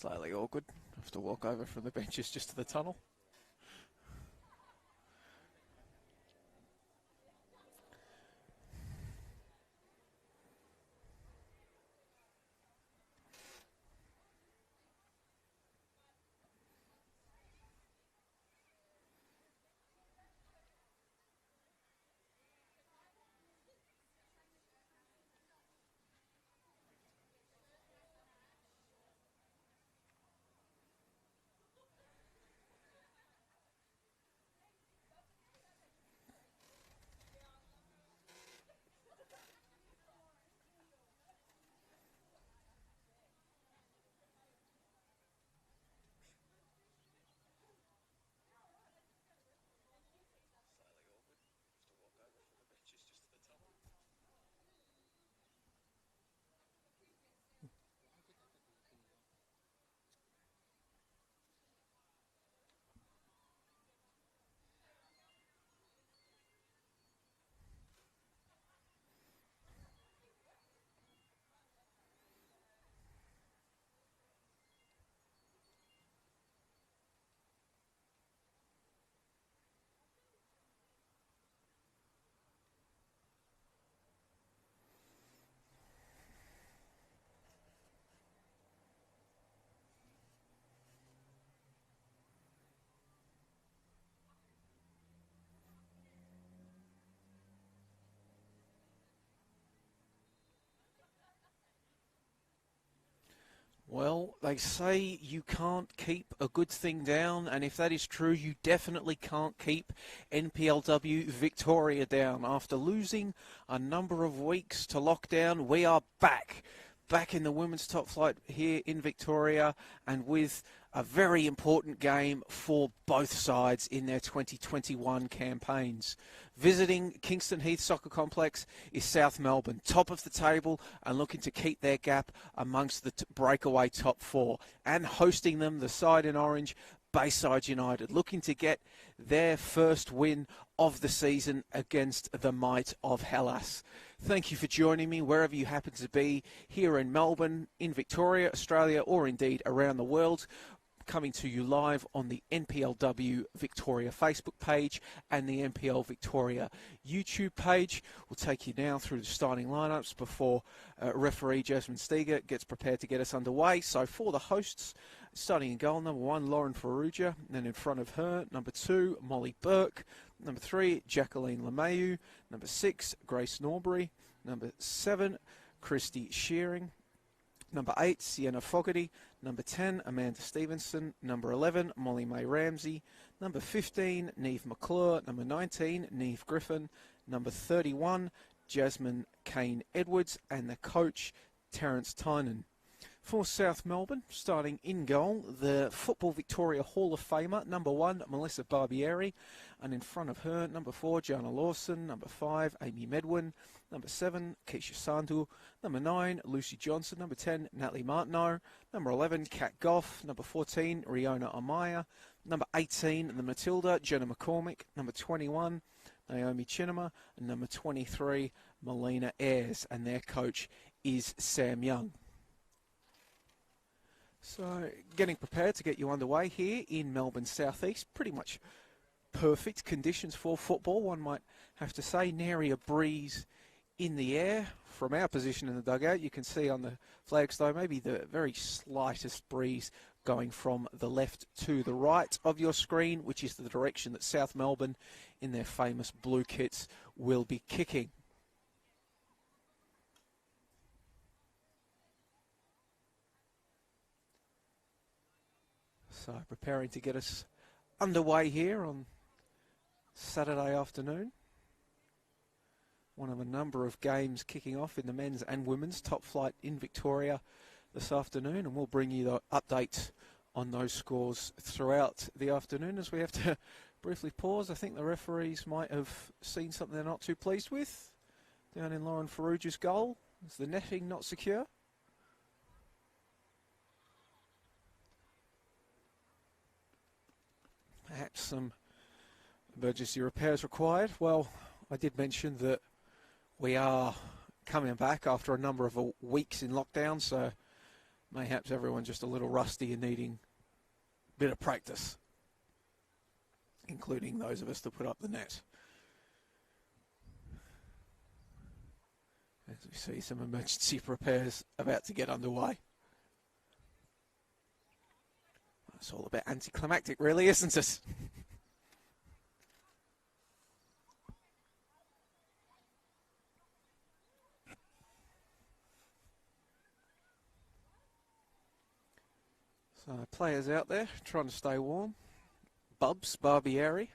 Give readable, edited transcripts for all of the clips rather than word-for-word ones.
Slowly, all good. Have to walk over from the benches just to the tunnel. Well, they say you can't keep a good thing down, and if that is true, you definitely can't keep NPLW Victoria down. After losing a number of weeks to lockdown, we are back in the women's top flight here in Victoria, and with a very important game for both sides in their 2021 campaigns. Visiting Kingston Heath Soccer Complex is South Melbourne, top of the table and looking to keep their gap amongst the breakaway top four. And hosting them, the side in orange, Bayside United, looking to get their first win of the season against the might of Hellas. Thank you for joining me wherever you happen to be, here in Melbourne, in Victoria, Australia, or indeed around the world. Coming to you live on the NPLW Victoria Facebook page and the NPL Victoria YouTube page. We'll take you now through the starting lineups before referee Jasmine Steger gets prepared to get us underway. So for the hosts, starting in goal, number 1, Lauren Ferrugia, and in front of her, number 2, Molly Burke, number 3, Jacqueline LeMayu, number 6, Grace Norbury, number 7, Christy Shearing, number 8, Sienna Fogarty, number 10, Amanda Stevenson, number 11, Molly May Ramsey, number 15, Neve McClure, number 19, Neve Griffin, number 31, Jasmine Kane Edwards, and the coach, Terence Tynan. For South Melbourne, starting in goal, the Football Victoria Hall of Famer, number 1, Melissa Barbieri, and in front of her, number 4, Jana Lawson, number 5, Amy Medwin, number 7, Keisha Sandu, number 9, Lucy Johnson, number 10, Natalie Martineau, number 11, Kat Goff, number 14, Riona Amaya, number 18, the Matilda, Jenna McCormick, number 21, Naomi Chinema, and number 23, Melina Ayres, and their coach is Sam Young. So, getting prepared to get you underway here in Melbourne Southeast. Pretty much perfect conditions for football, one might have to say. Nary a breeze in the air. From our position in the dugout, you can see on the flagstone maybe the very slightest breeze going from the left to the right of your screen, which is the direction that South Melbourne, in their famous blue kits, will be kicking. So preparing to get us underway here on Saturday afternoon. One of a number of games kicking off in the men's and women's top flight in Victoria this afternoon, and we'll bring you the updates on those scores throughout the afternoon as we have to briefly pause. I think the referees might have seen something they're not too pleased with down in Lauren Ferrugia's goal. Is the netting not secure? Perhaps some emergency repairs required. Well, I did mention that we are coming back after a number of weeks in lockdown, so mayhaps everyone just a little rusty and needing a bit of practice, including those of us that put up the net. As we see some emergency repairs about to get underway. It's all about anticlimactic, really, isn't it? So players out there trying to stay warm. Bubs, Barbieri.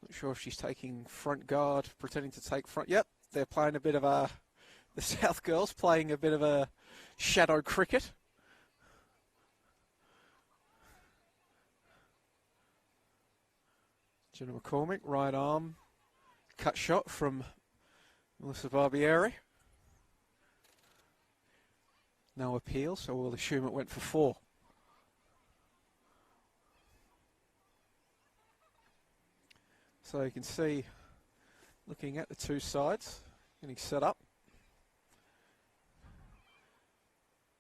Not sure if she's taking front guard, pretending to take front. Yep, they're playing a bit of a... The South girls playing a bit of a shadow cricket. Jenna McCormick, right arm, cut shot from Melissa Barbieri. No appeal, so we'll assume it went for 4. So you can see, looking at the two sides, getting set up.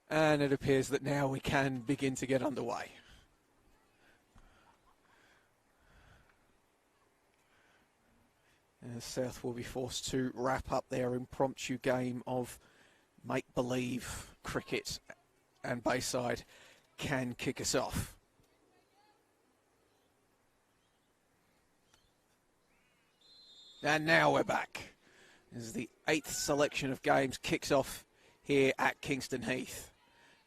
And it appears that now we can begin to get underway. And South will be forced to wrap up their impromptu game of make-believe cricket, and Bayside can kick us off. And now we're back. This is the 8th selection of games kicks off here at Kingston Heath.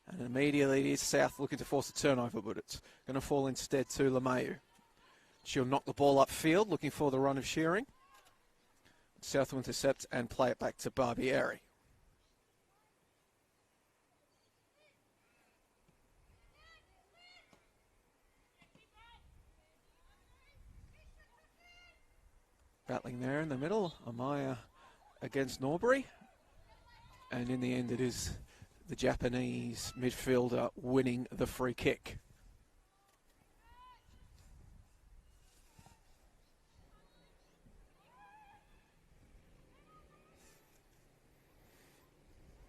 And immediately it is South looking to force a turnover, but it's going to fall instead to LeMayu. She'll knock the ball upfield, looking for the run of Shearing. South will intercept and play it back to Barbieri. Battling there in the middle, Amaya against Norbury. And in the end it is the Japanese midfielder winning the free kick.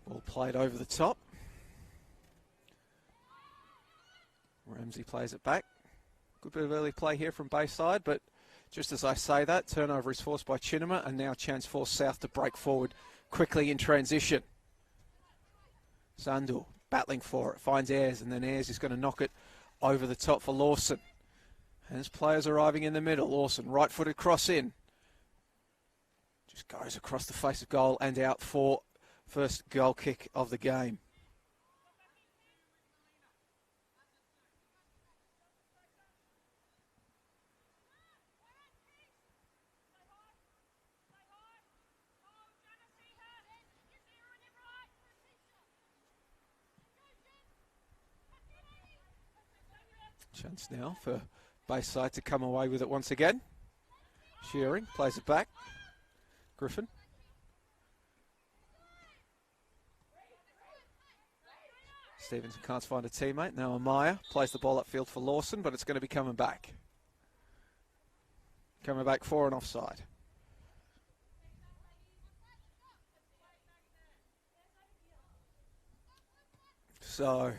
Ball played over the top. Ramsey plays it back. Good bit of early play here from Bayside, but just as I say that, turnover is forced by Chinema, and now chance for South to break forward quickly in transition. Sandhu battling for it, finds Ayres, and then Ayres is going to knock it over the top for Lawson. And there's players arriving in the middle. Lawson, right-footed cross in. Just goes across the face of goal and out for first goal kick of the game. Chance now for Bayside to come away with it once again. Shearing plays it back. Griffin. Stevenson can't find a teammate. Now Amaya plays the ball upfield for Lawson, but it's going to be coming back. Coming back for an offside. So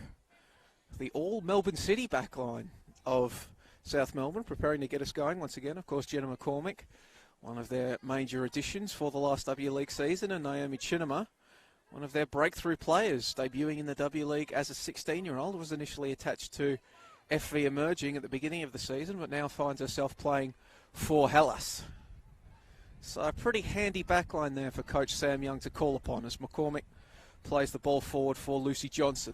the all Melbourne City backline of South Melbourne preparing to get us going once again. Of course, Jenna McCormick, one of their major additions for the last W League season, and Naomi Chinema, one of their breakthrough players, debuting in the W League as a 16-year-old, was initially attached to FV Emerging at the beginning of the season, but now finds herself playing for Hellas. So a pretty handy backline there for Coach Sam Young to call upon as McCormick plays the ball forward for Lucy Johnson.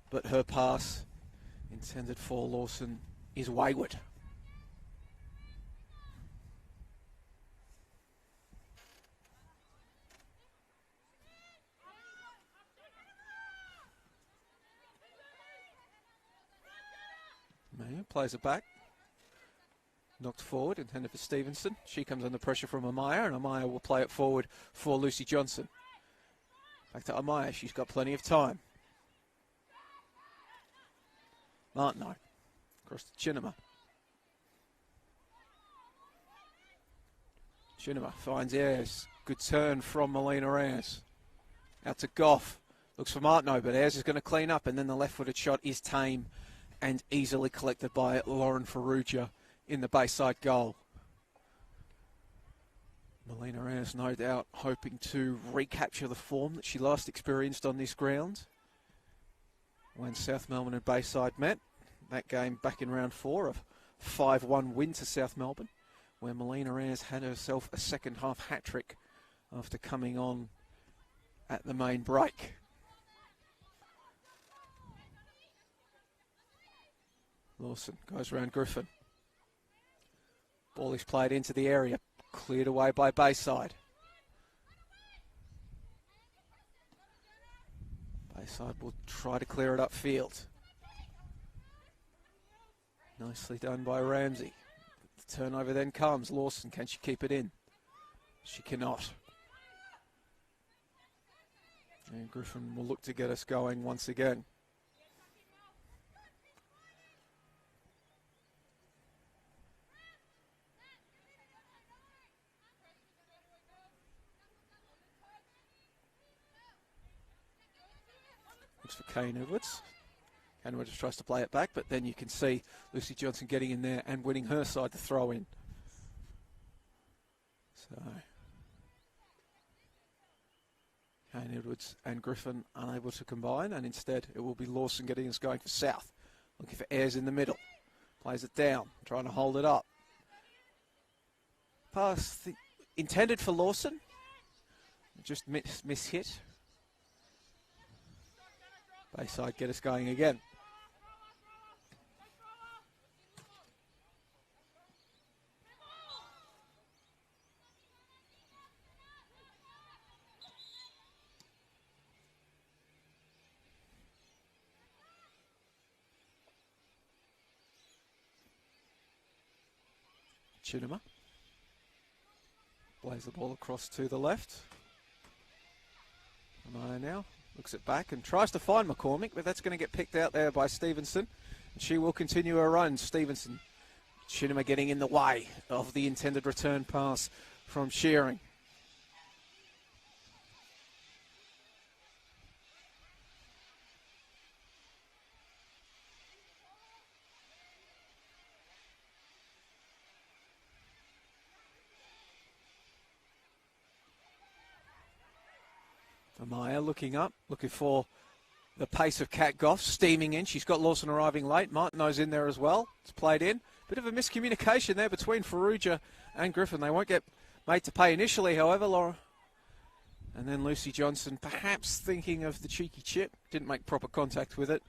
But her pass, intended for Lawson, is wayward. Maya plays it back. Knocked forward, intended for Stevenson. She comes under pressure from Amaya, and Amaya will play it forward for Lucy Johnson. Back to Amaya, she's got plenty of time. Martineau, across to Chinema. Chinema finds Ayres. Good turn from Melina Ayres. Out to Goff. Looks for Martineau, but Ayres is going to clean up, and then the left-footed shot is tame and easily collected by Lauren Ferrugia in the Bayside goal. Melina Ayres, no doubt, hoping to recapture the form that she last experienced on this ground when South Melbourne and Bayside met. That game back in round 4, a 5-1 win to South Melbourne, where Melina Ayres had herself a second-half hat-trick after coming on at the main break. Lawson goes around Griffin. Ball is played into the area, cleared away by Bayside. Bayside will try to clear it upfield. Nicely done by Ramsey. The turnover then comes. Lawson, can she keep it in? She cannot. And Griffin will look to get us going once again. Looks for Kane Edwards. Kane Edwards tries to play it back, but then you can see Lucy Johnson getting in there and winning her side to throw in. So Kane Edwards and Griffin unable to combine, and instead it will be Lawson getting us going for South. Looking for Ayres in the middle. Plays it down, trying to hold it up. Pass intended for Lawson. Just miss-hit. Bayside get us going again. Chinema plays the ball across to the left. Amaya now looks it back and tries to find McCormick, but that's going to get picked out there by Stevenson. And she will continue her run. Stevenson, Chinema getting in the way of the intended return pass from Shearing. Amaya looking up, looking for the pace of Kat Goff, steaming in. She's got Lawson arriving late. Martineau's in there as well. It's played in. Bit of a miscommunication there between Ferrugia and Griffin. They won't get made to pay initially, however, Laura. And then Lucy Johnson, perhaps thinking of the cheeky chip, didn't make proper contact with it.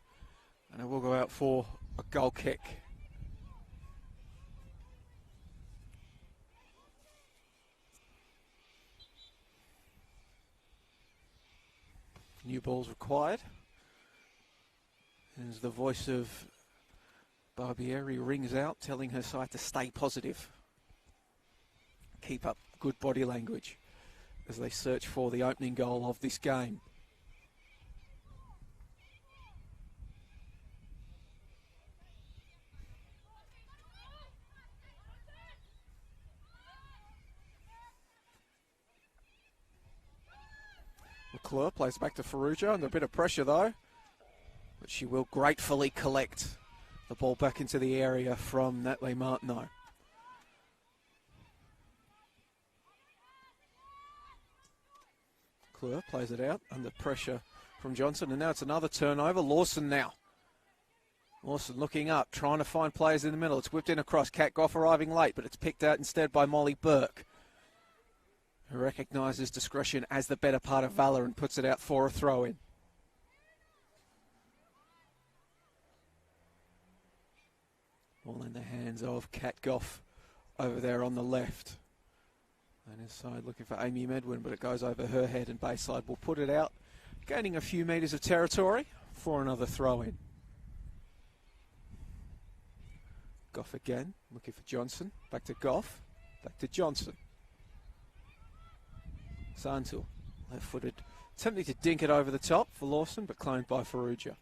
And it will go out for a goal kick. New balls required. As the voice of Barbieri rings out, telling her side to stay positive. Keep up good body language as they search for the opening goal of this game. McClure plays back to Ferrugia under a bit of pressure though, but she will gratefully collect the ball back into the area from Natalie Martineau. McClure plays it out under pressure from Johnson, and now it's another turnover. Lawson now. Lawson looking up, trying to find players in the middle. It's whipped in across. Kat Goff arriving late, but it's picked out instead by Molly Burke, who recognises discretion as the better part of valour and puts it out for a throw-in. All in the hands of Kat Goff over there on the left. And inside looking for Amy Medwin, but it goes over her head, and Bayside will put it out, gaining a few metres of territory for another throw-in. Goff again, looking for Johnson. Back to Goff, back to Johnson. Santul, left-footed, attempting to dink it over the top for Lawson, but claimed by Ferrugia.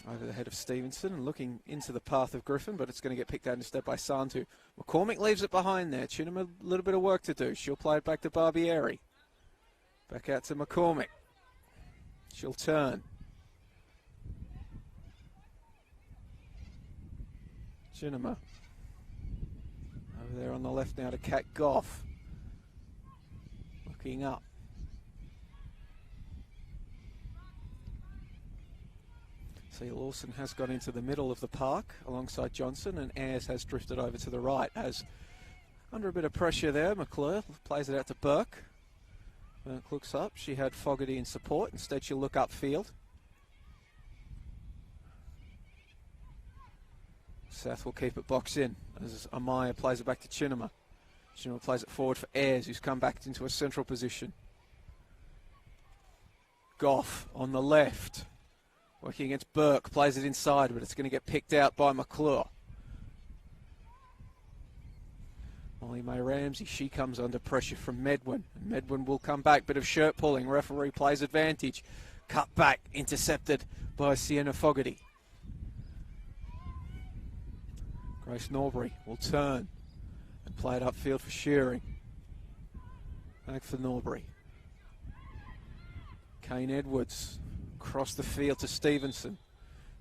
over the head of Stevenson and looking into the path of Griffin, but it's going to get picked out instead by Santu. McCormick leaves it behind there. Chinham a little bit of work to do. She'll play it back to Barbieri. Back out to McCormick. She'll turn. Chinham over there on the left now to Kat Goff. Looking up. See, Lawson has got into the middle of the park alongside Johnson, and Ayres has drifted over to the right as under a bit of pressure there. McClure plays it out to Burke. Burke looks up. She had Fogarty in support. Instead, she'll look upfield. South will keep it box in as Amaya plays it back to Chinham. Chinham plays it forward for Ayres, who's come back into a central position. Goff on the left. Working against Burke, plays it inside, but it's going to get picked out by McClure. Molly May Ramsey, she comes under pressure from Medwin. And Medwin will come back, bit of shirt pulling. Referee plays advantage. Cut back, intercepted by Sienna Fogarty. Grace Norbury will turn and play it upfield for Shearing. Back for Norbury. Kane Edwards. Across the field to Stevenson.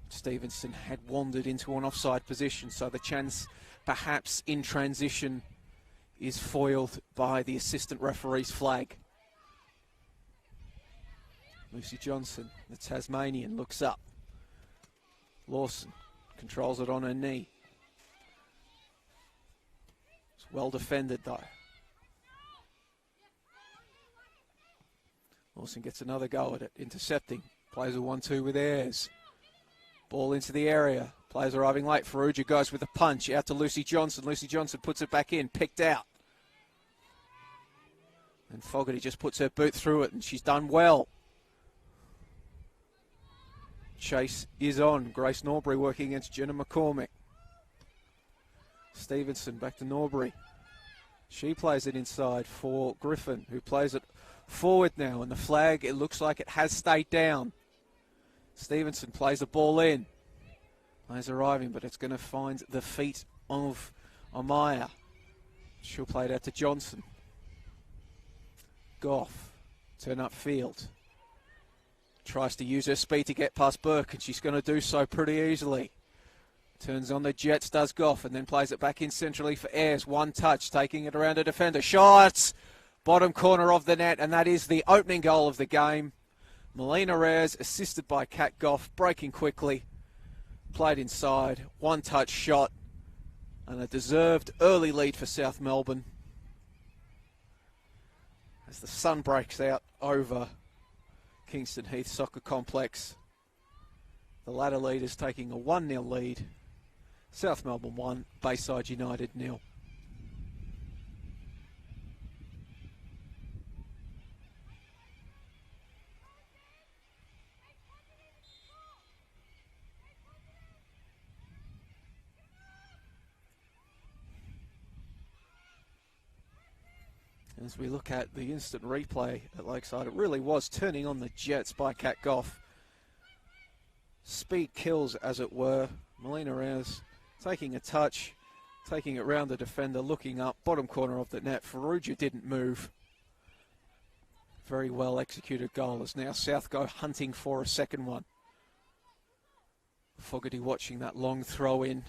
Stevenson had wandered into an offside position, so the chance perhaps in transition is foiled by the assistant referee's flag. Lucy Johnson, the Tasmanian, looks up. Lawson controls it on her knee. It's well defended though. Lawson gets another go at it, intercepting. Plays a 1-2 with Ayres. Ball into the area. Players arriving late. Farrugia goes with a punch out to Lucy Johnson. Lucy Johnson puts it back in, picked out. And Fogarty just puts her boot through it, and she's done well. Chase is on. Grace Norbury working against Jenna McCormick. Stevenson back to Norbury. She plays it inside for Griffin, who plays it forward now, and the flag, it looks like it has stayed down. Stevenson plays the ball in. Players arriving, but it's going to find the feet of Amaya. She'll play it out to Johnson. Goff, turn up field. Tries to use her speed to get past Burke, and she's going to do so pretty easily. Turns on the Jets, does Goff, and then plays it back in centrally for Ayres. One touch, taking it around a defender. Shots! Bottom corner of the net, and that is the opening goal of the game. Melina Ayres, assisted by Kat Goff, breaking quickly. Played inside, one touch shot, and a deserved early lead for South Melbourne. As the sun breaks out over Kingston Heath Soccer Complex, the ladder lead is taking a 1-0 lead. South Melbourne 1, Bayside United 0. As we look at the instant replay at Lakeside, it really was turning on the Jets by Kat Goff. Speed kills, as it were. Melina Ayres taking a touch, taking it round the defender, looking up, bottom corner of the net. Farrugia didn't move. Very well executed goal as now South go hunting for a second one. Fogarty watching that long throw in,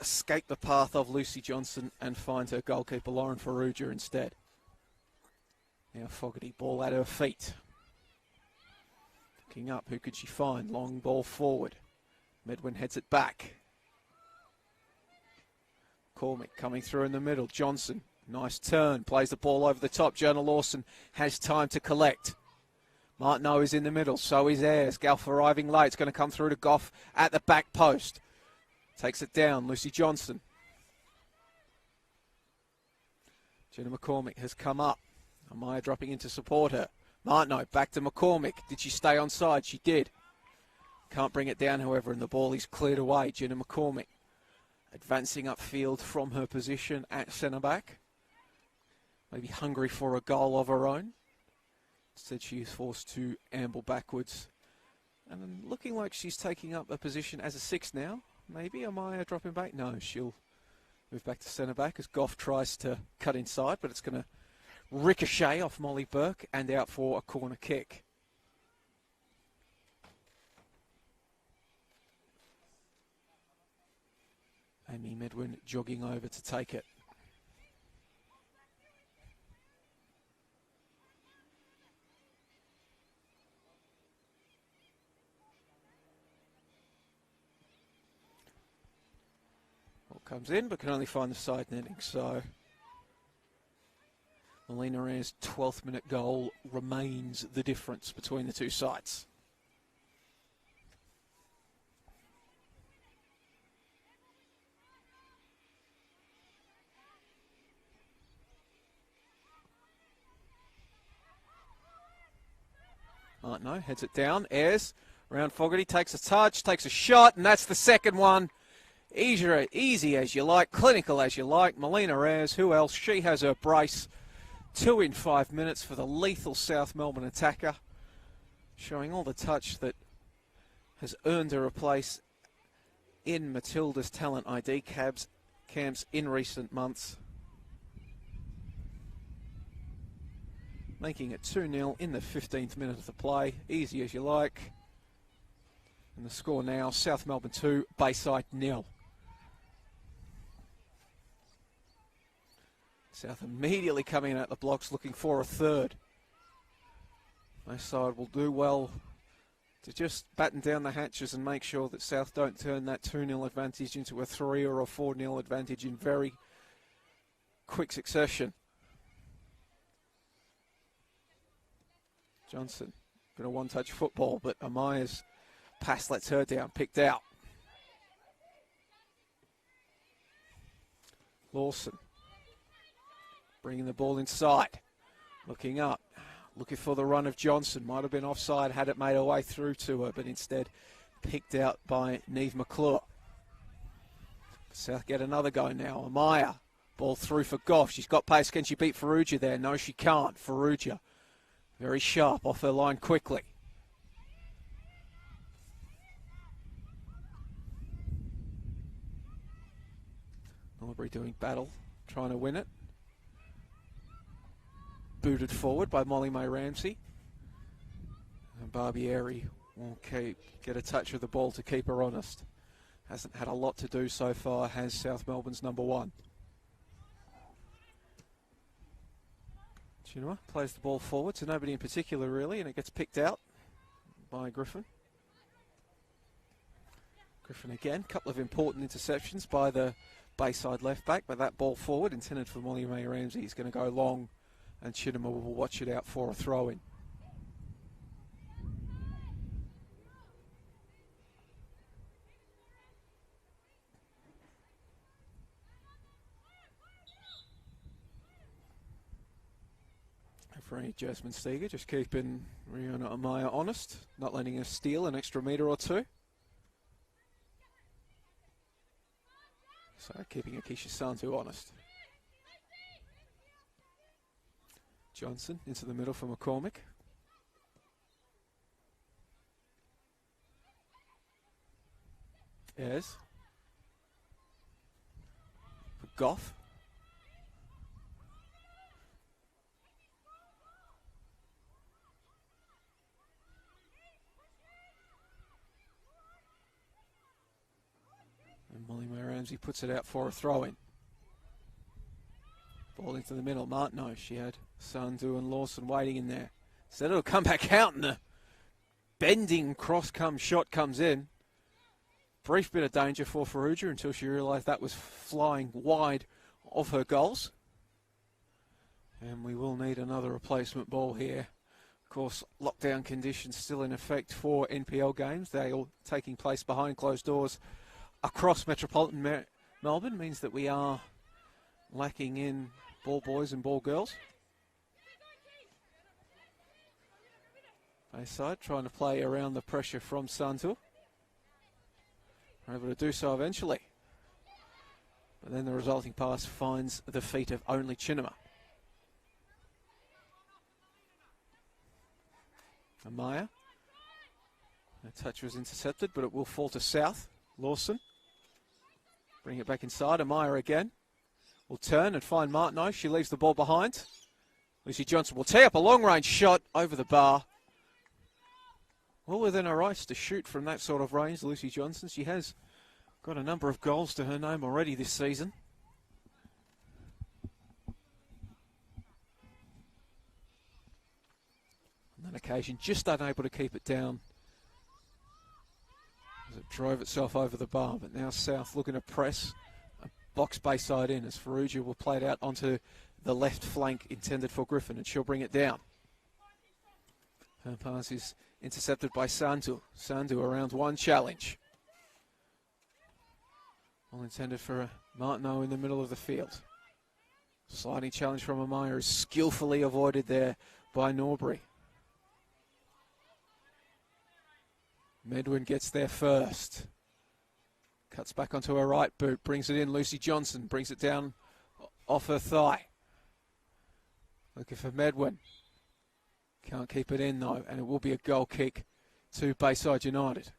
escape the path of Lucy Johnson and find her goalkeeper Lauren Farrugia instead. Now Fogarty, ball at her feet. Looking up, who could she find? Long ball forward. Medwin heads it back. Cormick coming through in the middle. Johnson, nice turn, plays the ball over the top. Jonah Lawson has time to collect. Martineau is in the middle, so is Ayres. Galf arriving late, it's going to come through to Goff at the back post. Takes it down, Lucy Johnson. Jenna McCormick has come up. Amaya dropping in to support her. Martineau back to McCormick. Did she stay onside? She did. Can't bring it down, however, and the ball is cleared away. Jenna McCormick advancing upfield from her position at centre-back. Maybe hungry for a goal of her own. Instead, she is forced to amble backwards And looking like she's taking up a position as a 6 now. Maybe Amaya dropping back? No, she'll move back to centre back as Goff tries to cut inside, but it's going to ricochet off Molly Burke and out for a corner kick. Amy Medwin jogging over to take it. Ball comes in, but can only find the side netting, so Melina Ayres' 12th minute goal remains the difference between the two sides. Martineau heads it down. Ayres around Fogarty, takes a touch, takes a shot, and that's the second one. Easy as you like, clinical as you like. Melina Ayres, who else? She has her brace. 2 in 5 minutes for the lethal South Melbourne attacker. Showing all the touch that has earned her a place in Matilda's Talent ID camps in recent months. Making it 2-0 in the 15th minute of the play. Easy as you like. And the score now, South Melbourne 2, Bayside 0. South immediately coming out the blocks looking for a third. Bayside will do well to just batten down the hatches and make sure that South don't turn that 2-0 advantage into a 3 or a 4-0 advantage in very quick succession. Johnson, bit of one-touch football, but Amaya's pass lets her down, picked out. Lawson, bringing the ball inside, looking up, looking for the run of Johnson. Might have been offside had it made her way through to her, but instead picked out by Neve McClure. South get another go now. Amaya, ball through for Goff. She's got pace. Can she beat Farrugia there? No, she can't. Farrugia, very sharp off her line quickly. Norbury doing battle, trying to win it. Booted forward by Molly May Ramsey. And Barbieri will get a touch of the ball to keep her honest. Hasn't had a lot to do so far, has South Melbourne's number 1. Chinua plays the ball forward to nobody in particular really, and it gets picked out by Griffin. Griffin again, couple of important interceptions by the Bayside left back, but that ball forward intended for Molly May Ramsey is going to go long, and Chinua will watch it out for a throw-in. Referee Jasmine Steger just keeping Rihanna Amaya honest, not letting her steal an extra metre or two. So keeping Akeisha Santu honest. Johnson into the middle for McCormick. Ayres. For Goff. And Molly May Ramsey puts it out for a throw-in. Ball into the middle. Martineau, she had Sandu and Lawson waiting in there. Said it'll come back out, and the bending cross-come shot comes in. Brief bit of danger for Farrugia until she realised that was flying wide of her goals. And we will need another replacement ball here. Of course, lockdown conditions still in effect for NPL games. They all taking place behind closed doors across metropolitan Melbourne. Means that we are lacking in ball boys and ball girls. Bayside trying to play around the pressure from Santu. Are able to do so eventually. But then the resulting pass finds the feet of only Chinua. Amaya. The touch was intercepted, but it will fall to South. Lawson. Bring it back inside. Amaya again. Will turn and find Martineau. She leaves the ball behind. Lucy Johnson will tee up a long-range shot over the bar. Well within her rights to shoot from that sort of range, Lucy Johnson. She has got a number of goals to her name already this season. On that occasion, just unable to keep it down as it drove itself over the bar. But now South looking to press. A box Bayside in as Ferrugia will play it out onto the left flank intended for Griffin, and she'll bring it down. Her pass is intercepted by Sandu. Sandu around one challenge. All intended for Martineau in the middle of the field. Sliding challenge from Amaya is skillfully avoided there by Norbury. Medwin gets there first. Cuts back onto her right boot, brings it in. Lucy Johnson brings it down off her thigh. Looking for Medwin. Can't keep it in though, and it will be a goal kick to Bayside United.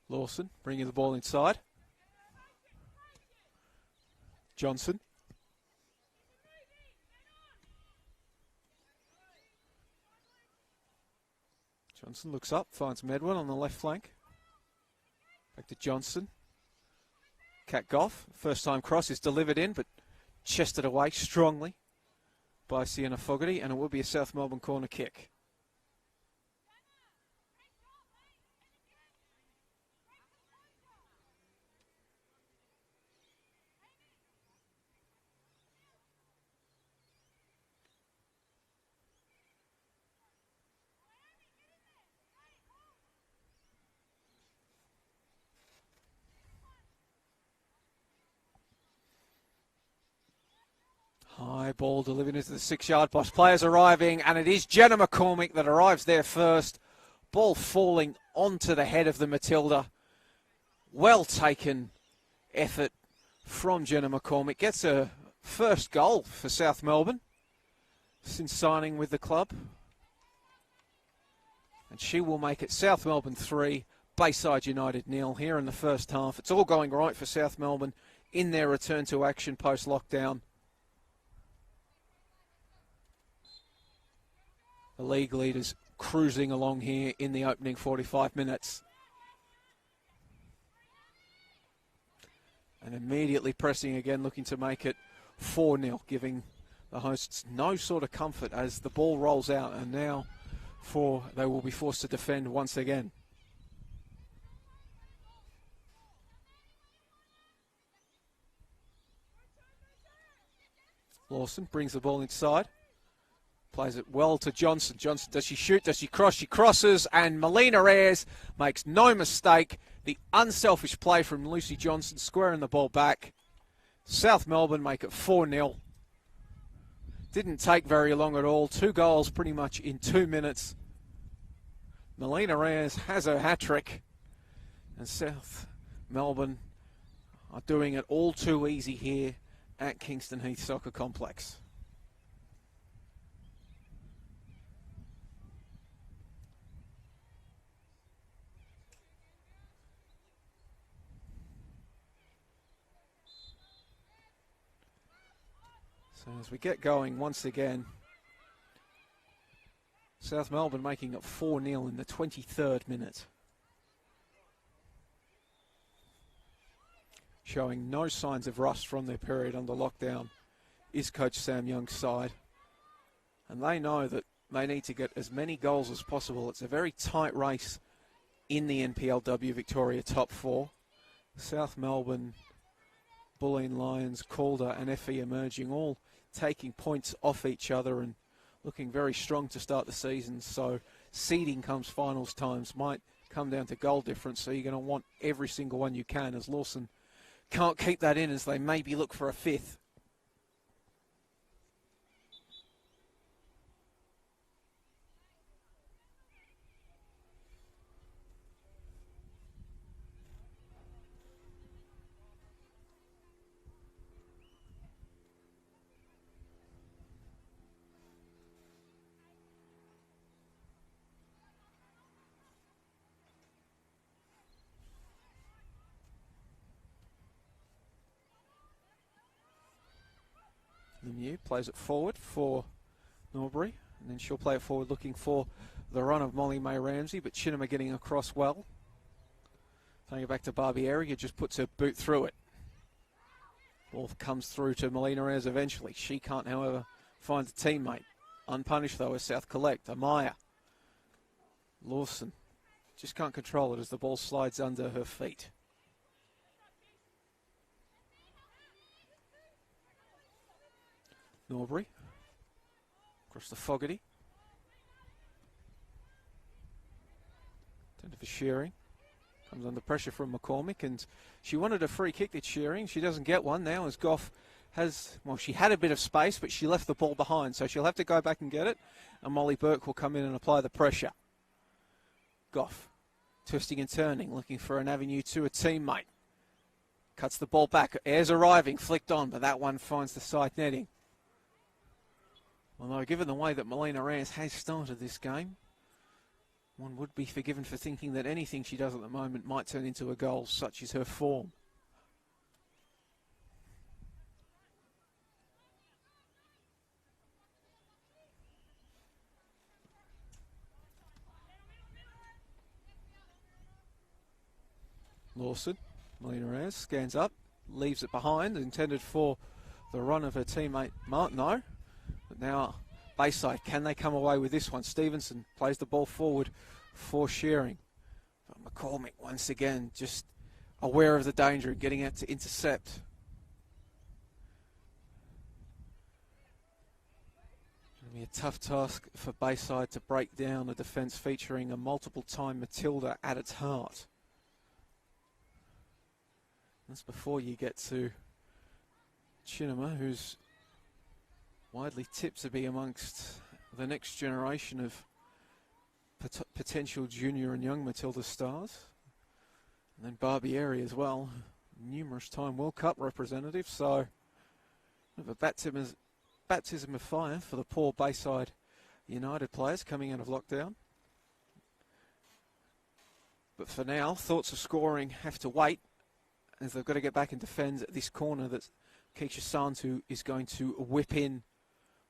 Lawson bringing the ball inside. Johnson. Johnson looks up, finds Medwin on the left flank. Back to Johnson. Cat Goff, first time cross is delivered in, but chested away strongly by Sienna Fogarty, and it will be a South Melbourne corner kick. High ball delivered into the 6-yard box. Players arriving, and it is Jenna McCormick that arrives there first. Ball falling onto the head of the Matilda. Well taken effort from Jenna McCormick. Gets her first goal for South Melbourne since signing with the club. And she will make it South Melbourne 3, Bayside United 0 here in the first half. It's all going right for South Melbourne in their return to action post-lockdown. The league leaders cruising along here in the opening 45 minutes. And immediately pressing again, looking to make it 4-0, giving the hosts no sort of comfort as the ball rolls out. And now they will be forced to defend once again. Lawson brings the ball inside. Plays it well to Johnson. Johnson, does she shoot? Does she cross? She crosses, and Melina Ayres makes no mistake. The unselfish play from Lucy Johnson, squaring the ball back. South Melbourne make it 4-0. Didn't take very long at all. 2 goals pretty much in 2 minutes. Melina Ayres has her hat-trick. And South Melbourne are doing it all too easy here at Kingston Heath Soccer Complex. So as we get going once again, South Melbourne making it 4-0 in the 23rd minute. Showing no signs of rust from their period under lockdown is coach Sam Young's side. And they know that they need to get as many goals as possible. It's a very tight race in the NPLW Victoria top 4. South Melbourne, Bulleen Lions, Calder and FE Emerging all taking points off each other and looking very strong to start the season. So seeding comes finals times, might come down to goal difference. So you're going to want every single one you can, as Lawson can't keep that in as they maybe look for a fifth. Lemieux plays it forward for Norbury, and then she'll play it forward looking for the run of Molly May Ramsey, but Chinema getting across well. Playing it back to Barbieri, who just puts her boot through it. Ball comes through to Melina Reyes eventually. She can't, however, find a teammate. Unpunished, though, as South collect. Amaya. Lawson just can't control it as the ball slides under her feet. Norbury. Across the Fogarty. Tended for Shearing. Comes under pressure from McCormick, and she wanted a free kick at Shearing. She doesn't get one now as Goff has, well, she had a bit of space, but she left the ball behind, so she'll have to go back and get it, and Molly Burke will come in and apply the pressure. Goff, twisting and turning, looking for an avenue to a teammate. Cuts the ball back. Airs arriving, flicked on, but that one finds the side netting. Although, given the way that Melina Reyes has started this game, one would be forgiven for thinking that anything she does at the moment might turn into a goal, such is her form. Lawson, Melina Reyes scans up, leaves it behind, intended for the run of her teammate Martineau. But now Bayside, can they come away with this one? Stevenson plays the ball forward for Shearing. But McCormick once again just aware of the danger and getting out to intercept. It'll be a tough task for Bayside to break down a defence featuring a multiple-time Matilda at its heart. That's before you get to Chinema, who's widely tipped to be amongst the next generation of potential junior and young Matilda stars. And then Barbieri as well, numerous time World Cup representative, so a baptism of fire for the poor Bayside United players coming out of lockdown. But for now, thoughts of scoring have to wait, as they've got to get back and defend this corner that Keisha Santu is going to whip in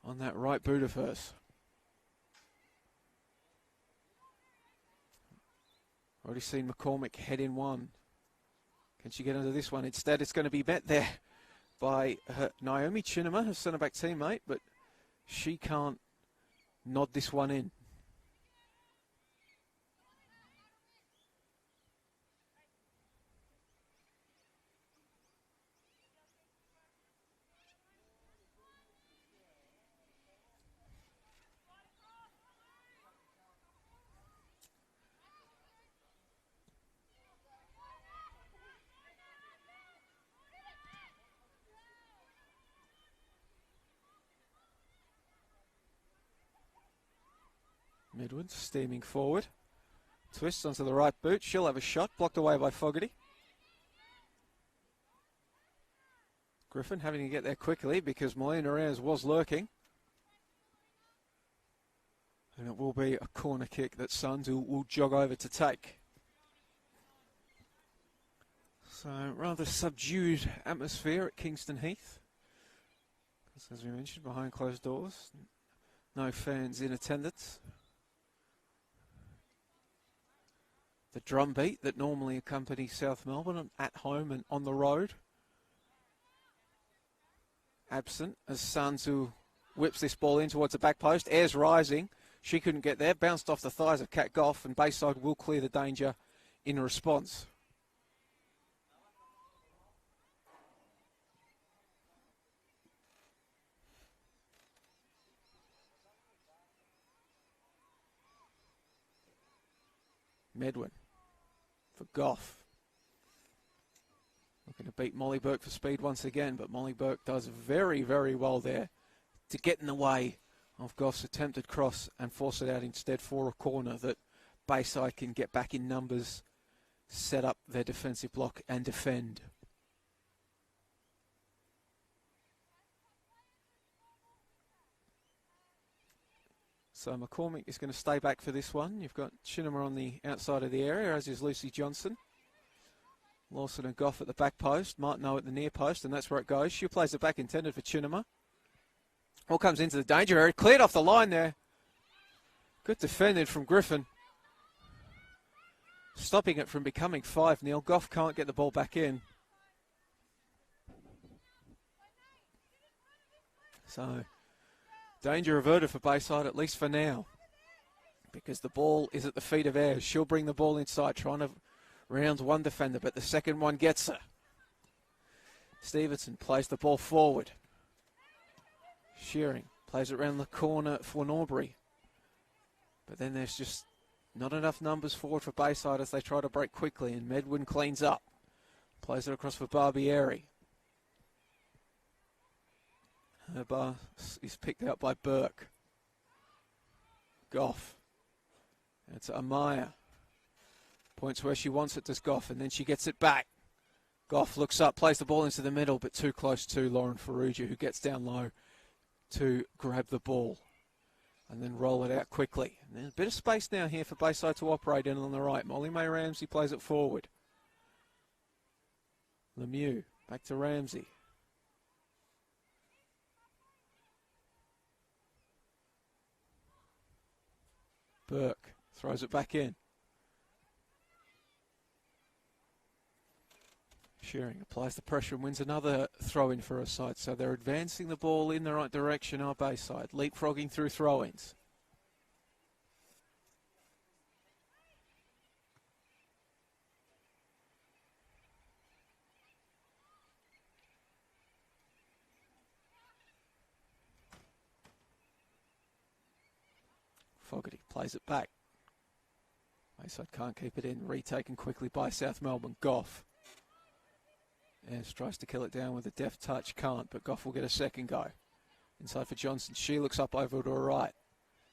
on that right boot of hers. Already seen McCormick head in one. Can she get into this one? Instead, it's going to be met there by Naomi Chinema, her centre-back teammate, but she can't nod this one in. Midwood steaming forward. Twists onto the right boot. She'll have a shot. Blocked away by Fogarty. Griffin having to get there quickly because Melina Reyes was lurking. And it will be a corner kick that Suns will jog over to take. So rather subdued atmosphere at Kingston Heath. As we mentioned, behind closed doors. No fans in attendance. The drum beat that normally accompanies South Melbourne at home and on the road. Absent as Sansu whips this ball in towards the back post. Airs rising. She couldn't get there. Bounced off the thighs of Kat Goff, and Bayside will clear the danger in response. Medwin for Goff. Looking to beat Molly Burke for speed once again, but Molly Burke does very, very well there to get in the way of Goff's attempted cross and force it out instead for a corner that Bayside can get back in numbers, set up their defensive block and defend. So McCormick is going to stay back for this one. You've got Chinema on the outside of the area, as is Lucy Johnson. Lawson and Goff at the back post. Martineau at the near post, and that's where it goes. She plays it back intended for Chinema. All comes into the danger area. Cleared off the line there. Good defended from Griffin. Stopping it from becoming 5-0. Goff can't get the ball back in. So, danger averted for Bayside, at least for now. Because the ball is at the feet of Ayres. She'll bring the ball inside, trying to round one defender, but the second one gets her. Stevenson plays the ball forward. Shearing plays it around the corner for Norbury. But then there's just not enough numbers forward for Bayside as they try to break quickly, and Medwin cleans up. Plays it across for Barbieri. Her bar is picked out by Burke. Goff. It's Amaya. Points where she wants it to Goff, and then she gets it back. Goff looks up, plays the ball into the middle, but too close to Lauren Ferrugia, who gets down low to grab the ball and then roll it out quickly. And there's a bit of space now here for Bayside to operate in on the right. Molly May Ramsey plays it forward. Lemieux back to Ramsey. Burke throws it back in. Shearing applies the pressure and wins another throw-in for her side. So they're advancing the ball in the right direction, our Bayside. Leapfrogging through throw-ins. Fogarty plays it back. Bayside can't keep it in. Retaken quickly by South Melbourne. Goff. Ayres tries to kill it down with a deft touch. Can't, but Goff will get a second go. Inside for Johnson. She looks up over to her right.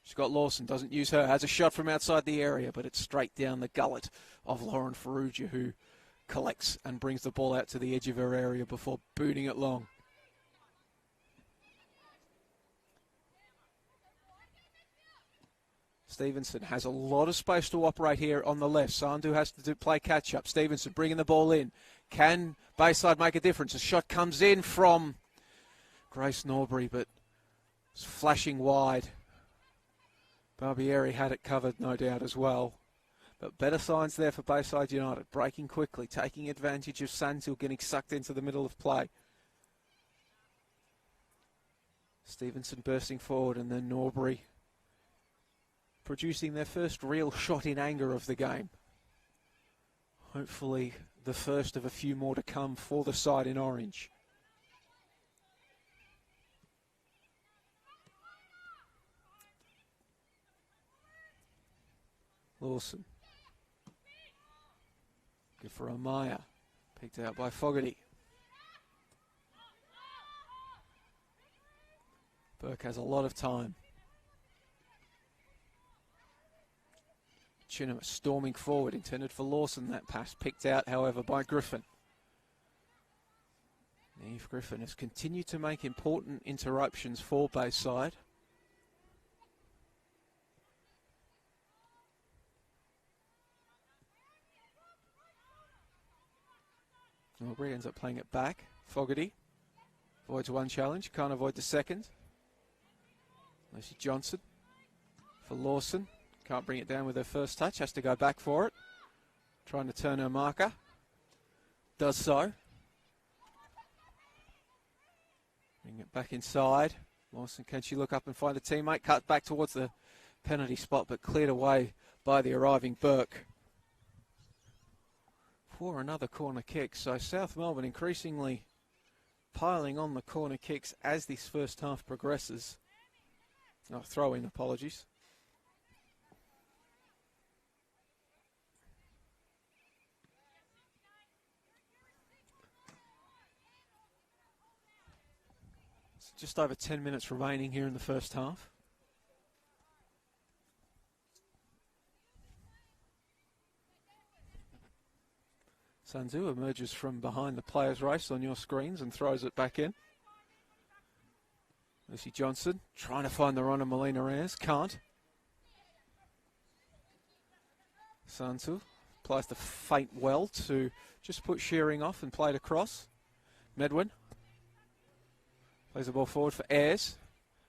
She's got Lawson. Doesn't use her. Has a shot from outside the area, but it's straight down the gullet of Lauren Ferrugia, who collects and brings the ball out to the edge of her area before booting it long. Stevenson has a lot of space to operate here on the left. Sandu has to play catch-up. Stevenson bringing the ball in. Can Bayside make a difference? A shot comes in from Grace Norbury, but it's flashing wide. Barbieri had it covered, no doubt, as well. But better signs there for Bayside United. Breaking quickly, taking advantage of Sandu getting sucked into the middle of play. Stevenson bursting forward, and then Norbury producing their first real shot in anger of the game. Hopefully the first of a few more to come for the side in orange. Lawson. Good for Amaya. Picked out by Fogarty. Burke has a lot of time. Chinema storming forward, intended for Lawson. That pass picked out, however, by Griffin. Eve Griffin has continued to make important interruptions for Bayside. Norbury ends up playing it back. Fogarty avoids one challenge, can't avoid the second. Lucy Johnson for Lawson. Can't bring it down with her first touch, has to go back for it. Trying to turn her marker. Does so. Bring it back inside. Lawson, can she look up and find a teammate? Cut back towards the penalty spot, but cleared away by the arriving Burke. For another corner kick. So South Melbourne increasingly piling on the corner kicks as this first half progresses. Oh, throw-in, apologies. Just over 10 minutes remaining here in the first half. Sanzu emerges from behind the players' race on your screens and throws it back in. Lucy Johnson trying to find the run of Melina Reyes. Can't. Sanzu applies the feint well to just put Shearing off and play it across. Medwin plays the ball forward for Ayres.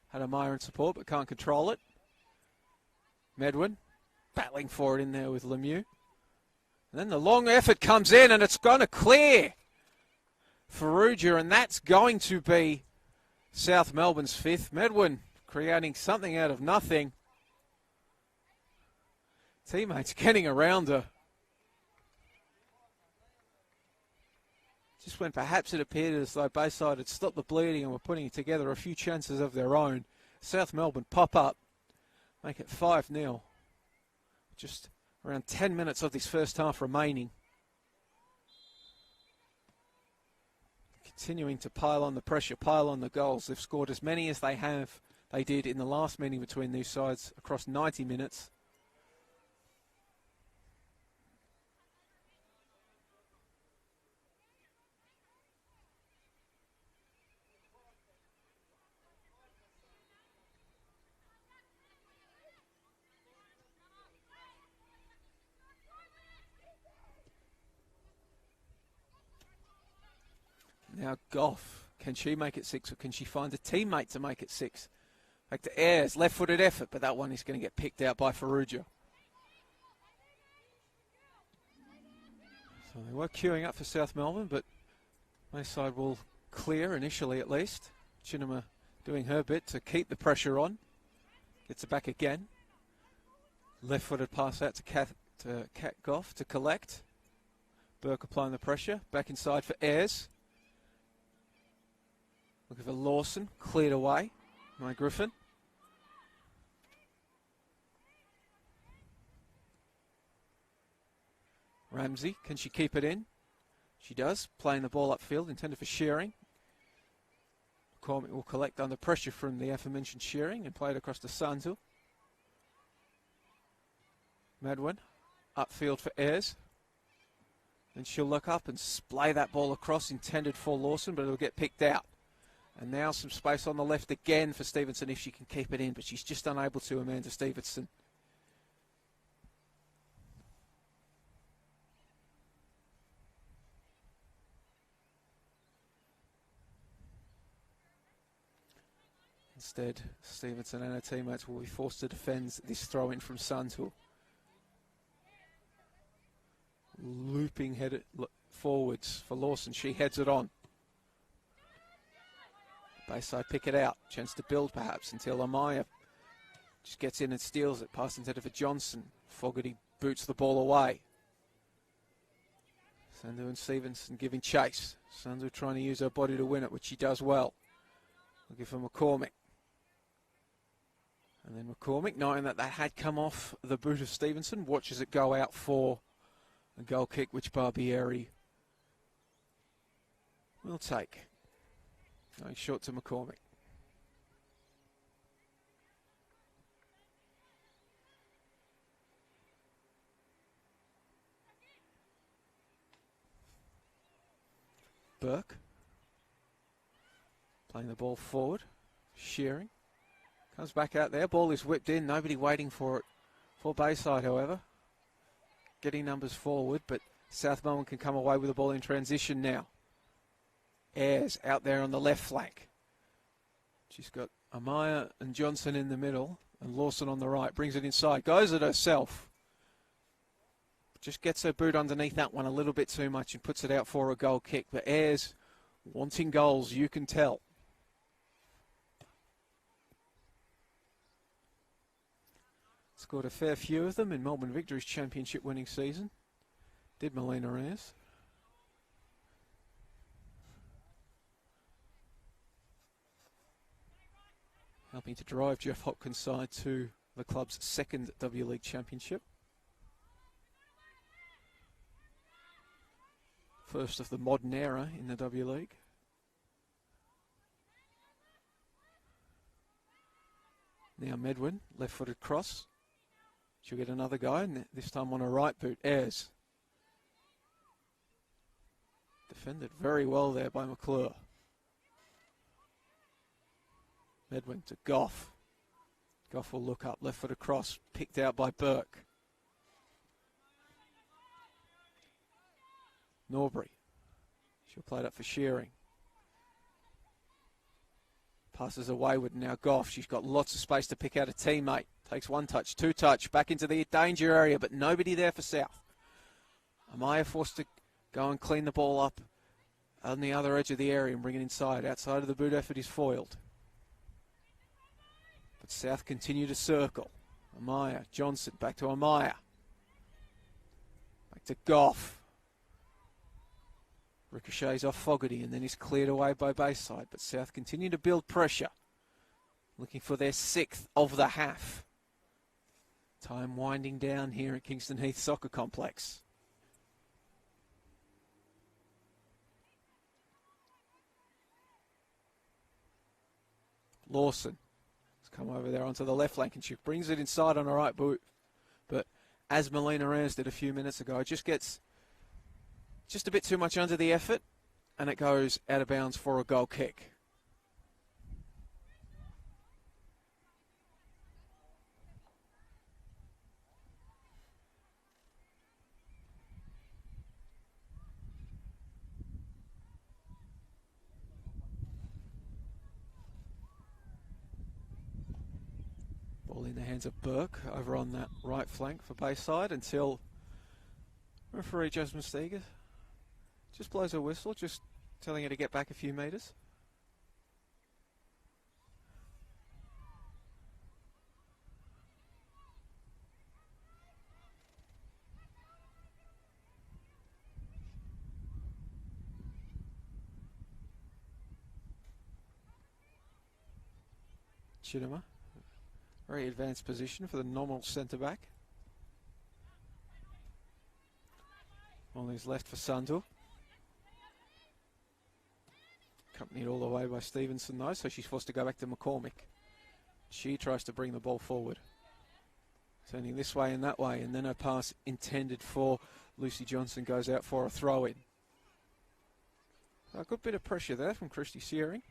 Had Amaya in support but can't control it. Medwin battling for it in there with Lemieux. And then the long effort comes in and it's going to clear Farrugia, and that's going to be South Melbourne's fifth. Medwin creating something out of nothing. Teammates getting around her. Just when perhaps it appeared as though Bayside had stopped the bleeding and were putting together a few chances of their own. South Melbourne pop up, make it 5-0. Just around 10 minutes of this first half remaining. Continuing to pile on the pressure, pile on the goals. They've scored as many as they did in the last meeting between these sides across 90 minutes. Now Goff, can she make it 6 or can she find a teammate to make it 6? Back to Ayres, left-footed effort, but that one is going to get picked out by Farrugia. So they were queuing up for South Melbourne, but Bayside will clear initially at least. Chinema doing her bit to keep the pressure on. Gets it back again. Left-footed pass out to Kat Goff to collect. Burke applying the pressure. Back inside for Ayres. Looking for Lawson, cleared away by Griffin. Ramsey, can she keep it in? She does, playing the ball upfield, intended for Shearing. McCormick will collect under pressure from the aforementioned Shearing and play it across to Sanzu. Medwin, upfield for Ayres. Then she'll look up and splay that ball across, intended for Lawson, but it'll get picked out. And now some space on the left again for Stevenson if she can keep it in, but she's just unable to, Amanda Stevenson. Instead, Stevenson and her teammates will be forced to defend this throw-in from Santul. Looping headed forwards for Lawson. She heads it on. Bayside pick it out. Chance to build perhaps until Amaya just gets in and steals it. Pass intended for Johnson. Fogarty boots the ball away. Sandu and Stevenson giving chase. Sandu trying to use her body to win it, which she does well. Looking for McCormick. And then McCormick, knowing that had come off the boot of Stevenson, watches it go out for a goal kick, which Barbieri will take. Going short to McCormick. Burke playing the ball forward. Shearing comes back out there. Ball is whipped in. Nobody waiting for it for Bayside, however. Getting numbers forward, but South Melbourne can come away with the ball in transition now. Ayres out there on the left flank. She's got Amaya and Johnson in the middle and Lawson on the right. Brings it inside. Goes it herself. Just gets her boot underneath that one a little bit too much and puts it out for a goal kick. But Ayres wanting goals, you can tell. Scored a fair few of them in Melbourne Victory's championship winning season. Did Melina Reyes. Helping to drive Jeff Hopkins' side to the club's second W League championship. First of the modern era in the W League. Now Medwin, left-footed cross. She'll get another go, and this time on her right boot. Ayres. Defended very well there by McClure. Medwin to Goff. Goff will look up, left-footed cross, picked out by Burke. Norbury. She'll play it up for Shearing. Passes away with now Goff. She's got lots of space to pick out a teammate. Takes one touch, two touch, back into the danger area, but nobody there for South. Amaya forced to go and clean the ball up on the other edge of the area and bring it inside. Outside of the boot effort is foiled. But South continue to circle. Amaya, Johnson, back to Amaya. Back to Goff. Ricochets off Fogarty and then is cleared away by Bayside. But South continue to build pressure. Looking for their 6th of the half. Time winding down here at Kingston Heath Soccer Complex. Lawson has come over there onto the left flank and she brings it inside on her right boot. But as Melina Reyes did a few minutes ago, it just gets just a bit too much under the effort and it goes out of bounds for a goal kick. Ball in the hands of Burke over on that right flank for Bayside until referee Jasmine Steger just blows a whistle, just telling her to get back a few metres. Chidima. Very advanced position for the nominal centre-back. On his left for Sandhu. Accompanied all the way by Stevenson though, so she's forced to go back to McCormick. She tries to bring the ball forward. Turning this way and that way, and then her pass intended for Lucy Johnson goes out for a throw-in. A good bit of pressure there from Christy Shearing.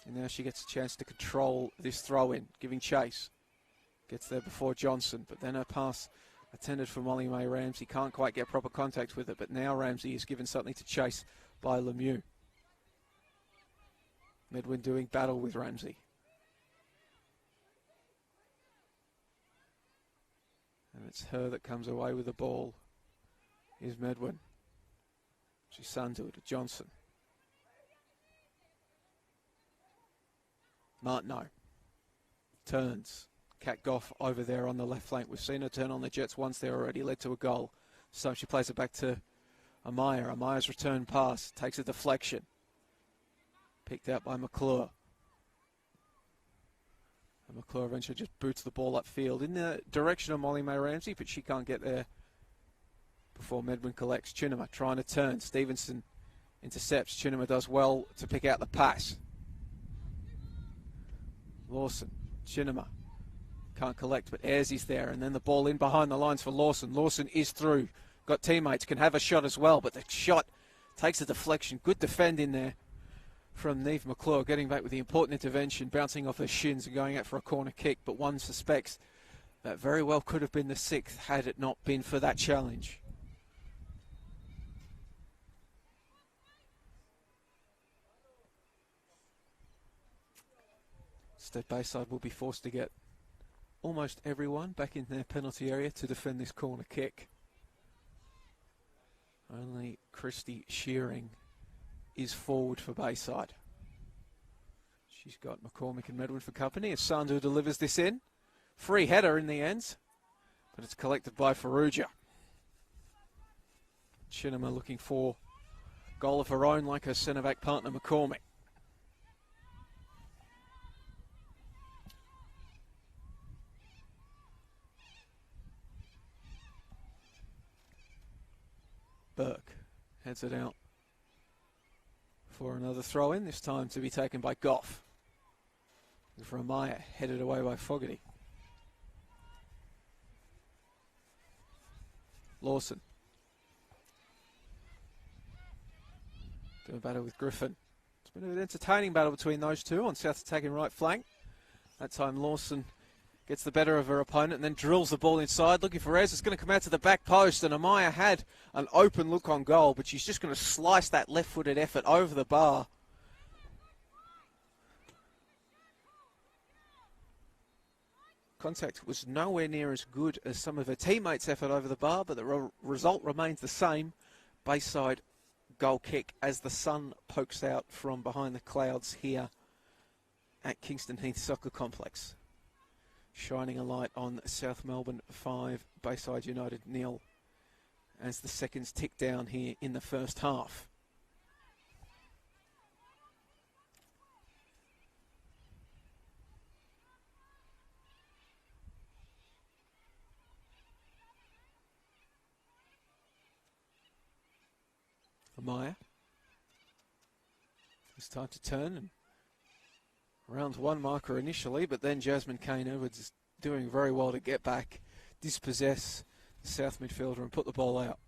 And now she gets a chance to control this throw-in, giving chase. Gets there before Johnson, but then her pass attended for Molly May Ramsey. Can't quite get proper contact with it, but now Ramsey is given something to chase by Lemieux. Medwin doing battle with Ramsey. And it's her that comes away with the ball. Here's Medwin. She's Sandhu to Johnson. Martineau turns. Kat Goff over there on the left flank. We've seen her turn on the Jets once. They're already led to a goal. So she plays it back to Amaya. Amaya's return pass takes a deflection. Picked out by McClure. And McClure eventually just boots the ball upfield in the direction of Molly May Ramsey, but she can't get there before Medwin collects. Chinema trying to turn. Stevenson intercepts. Chinema does well to pick out the pass. Lawson, Chinema can't collect, but Ayres is there, and then the ball in behind the lines for Lawson. Lawson is through, got teammates, can have a shot as well, but the shot takes a deflection. Good defend in there from Neve McClure, getting back with the important intervention, bouncing off her shins and going out for a corner kick, but one suspects that very well could have been the 6th had it not been for that challenge. Instead, Bayside will be forced to get almost everyone back in their penalty area to defend this corner kick. Only Christy Shearing is forward for Bayside. She's got McCormick and Medwin for company as Sandhu delivers this in. Free header in the end, but it's collected by Farrugia. Chinema looking for goal of her own like her centre-back partner McCormick. Burke heads it out for another throw in, this time to be taken by Goff. For Amaya, headed away by Fogarty. Lawson. Doing battle with Griffin. It's been an entertaining battle between those two on South's attacking right flank. That time Lawson gets the better of her opponent and then drills the ball inside, looking for Ez. It's going to come out to the back post, and Amaya had an open look on goal, but she's just going to slice that left-footed effort over the bar. Contact was nowhere near as good as some of her teammates' effort over the bar, but the result remains the same. Bayside goal kick as the sun pokes out from behind the clouds here at Kingston Heath Soccer Complex. Shining a light on South Melbourne 5, Bayside United 0, as the seconds tick down here in the first half. Amaya. It's time to turn, and round one marker initially, but then Jasmine Kane-Edwards is doing very well to get back, dispossess the South midfielder and put the ball out.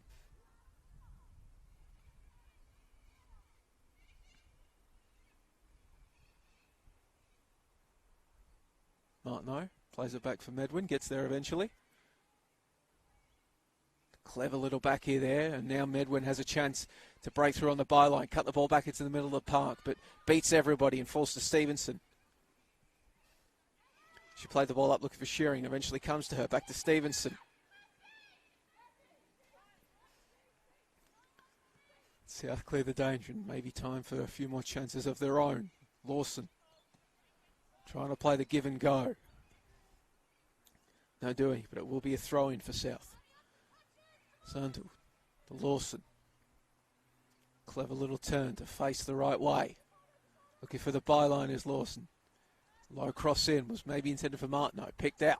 Martineau plays it back for Medwin, gets there eventually. Clever little back here there, and now Medwin has a chance to break through on the byline, cut the ball back into the middle of the park, but beats everybody and falls to Stevenson. She played the ball up looking for Shearing, eventually comes to her, back to Stevenson. South clear the danger, and maybe time for a few more chances of their own. Lawson trying to play the give and go. No doing, but it will be a throw-in for South. Sandel to Lawson. Clever little turn to face the right way. Looking for the byline is Lawson. Low cross in was maybe intended for Martineau. Picked out.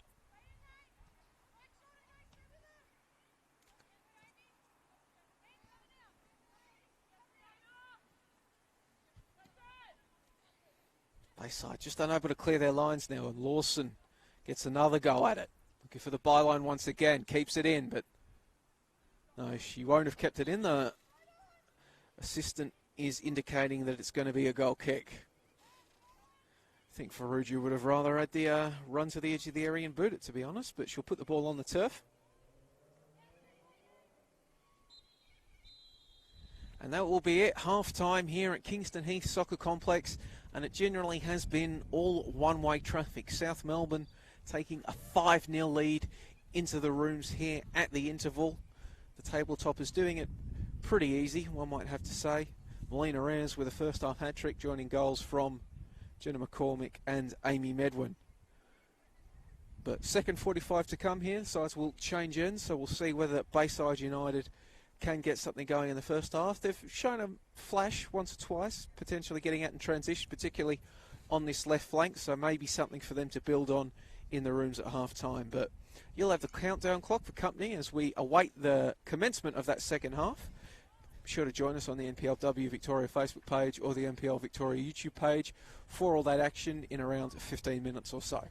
Bayside just unable to clear their lines now, and Lawson gets another go at it. Looking for the byline once again. Keeps it in, but no, she won't have kept it in. The assistant is indicating that it's going to be a goal kick. I think Ferrugia would have rather had the run to the edge of the area and boot it, to be honest, but she'll put the ball on the turf. And that will be it. Half-time here at Kingston Heath Soccer Complex, and it generally has been all one-way traffic. South Melbourne taking a 5-0 lead into the rooms here at the interval. The tabletop is doing it pretty easy, one might have to say. Melina Reyes with a first-half hat-trick, joining goals from Jenna McCormick and Amy Medwin. But second 45 to come here. Sides will change ends, so we'll see whether Bayside United can get something going in the first half. They've shown a flash once or twice, potentially getting out in transition, particularly on this left flank, so maybe something for them to build on in the rooms at half-time. But you'll have the countdown clock for company as we await the commencement of that second half. Be sure to join us on the NPLW Victoria Facebook page or the NPL Victoria YouTube page for all that action in around 15 minutes or so.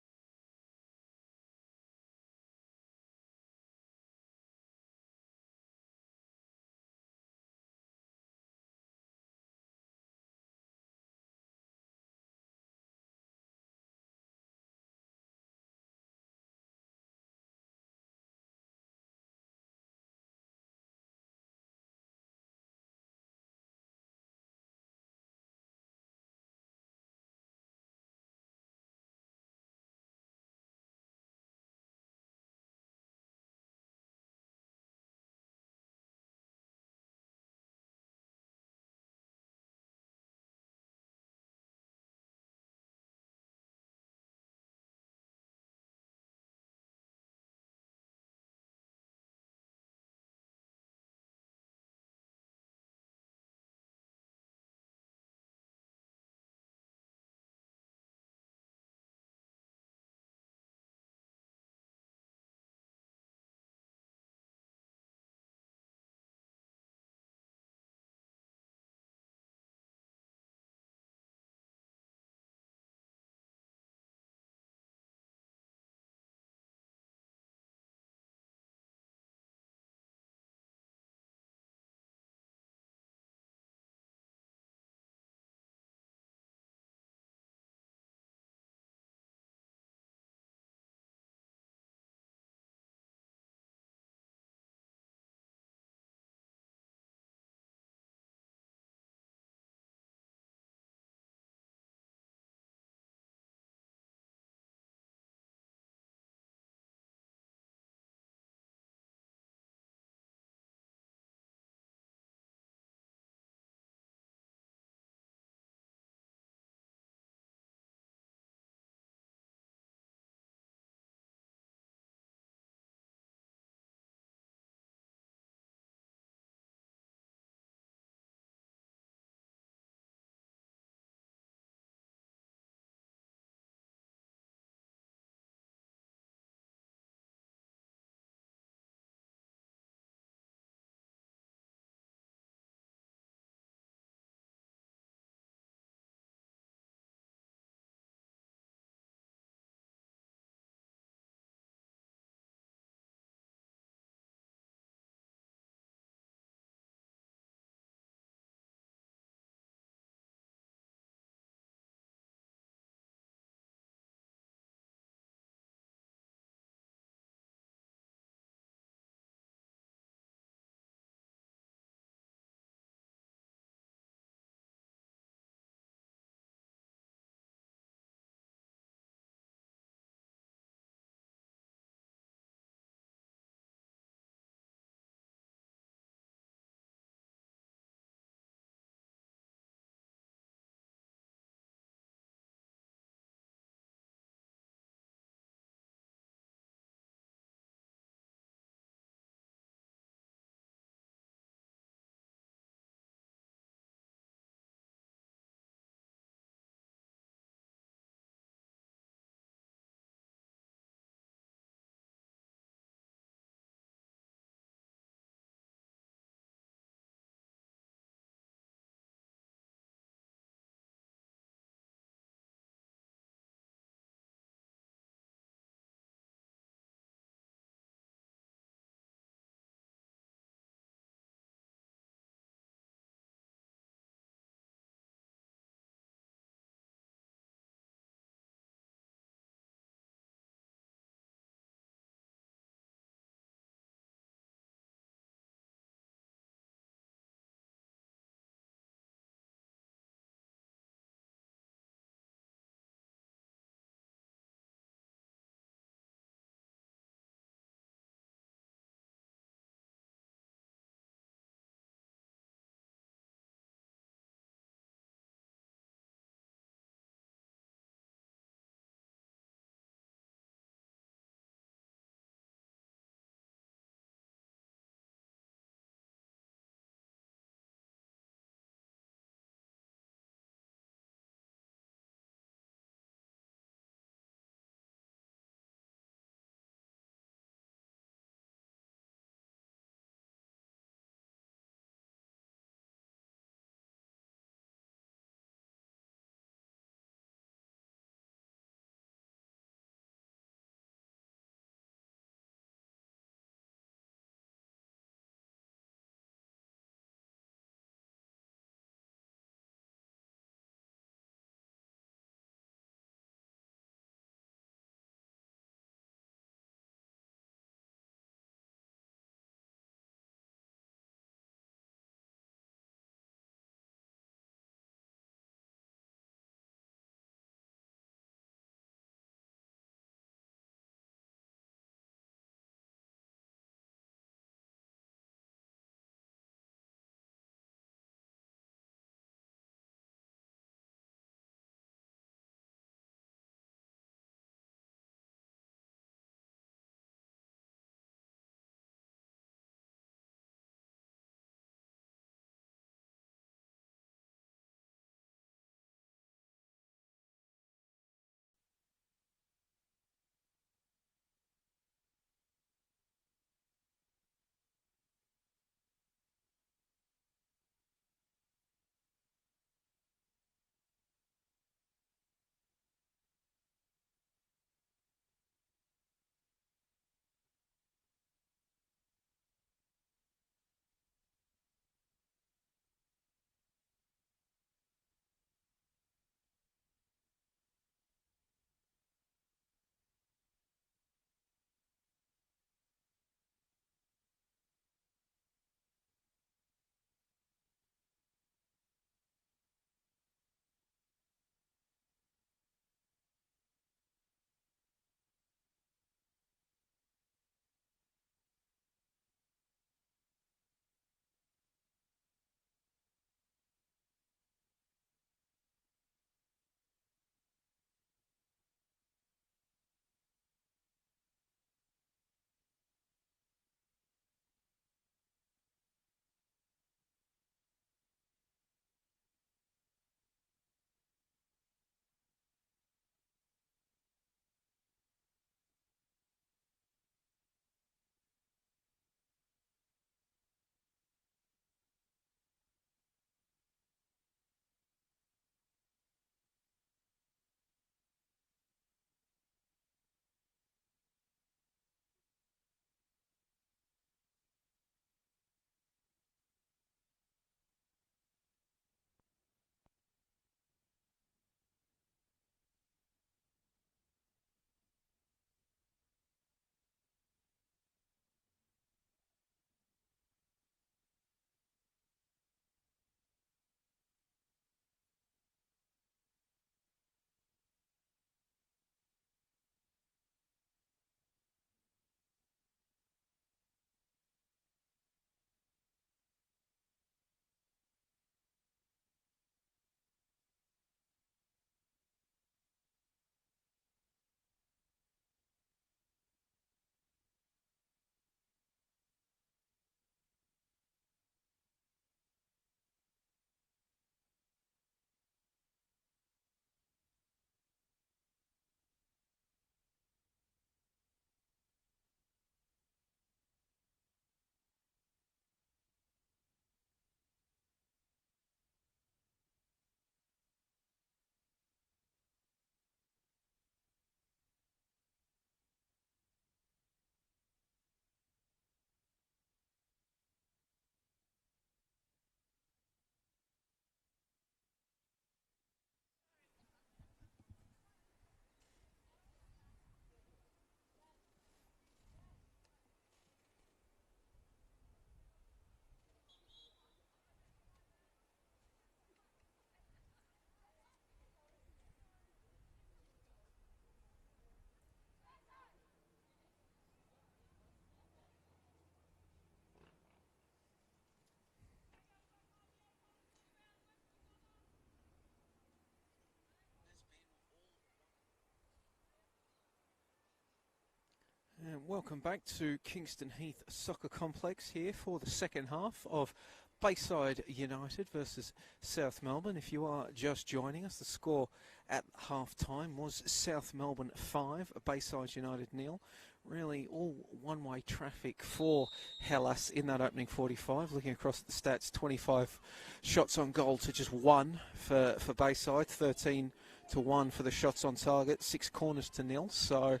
Welcome back to Kingston Heath Soccer Complex here for the second half of Bayside United versus South Melbourne. If you are just joining us, the score at half-time was South Melbourne 5, Bayside United 0. Really all one-way traffic for Hellas in that opening 45. Looking across at the stats, 25 shots on goal to just 1 for Bayside, 13 to 1 for the shots on target, 6 corners to 0. So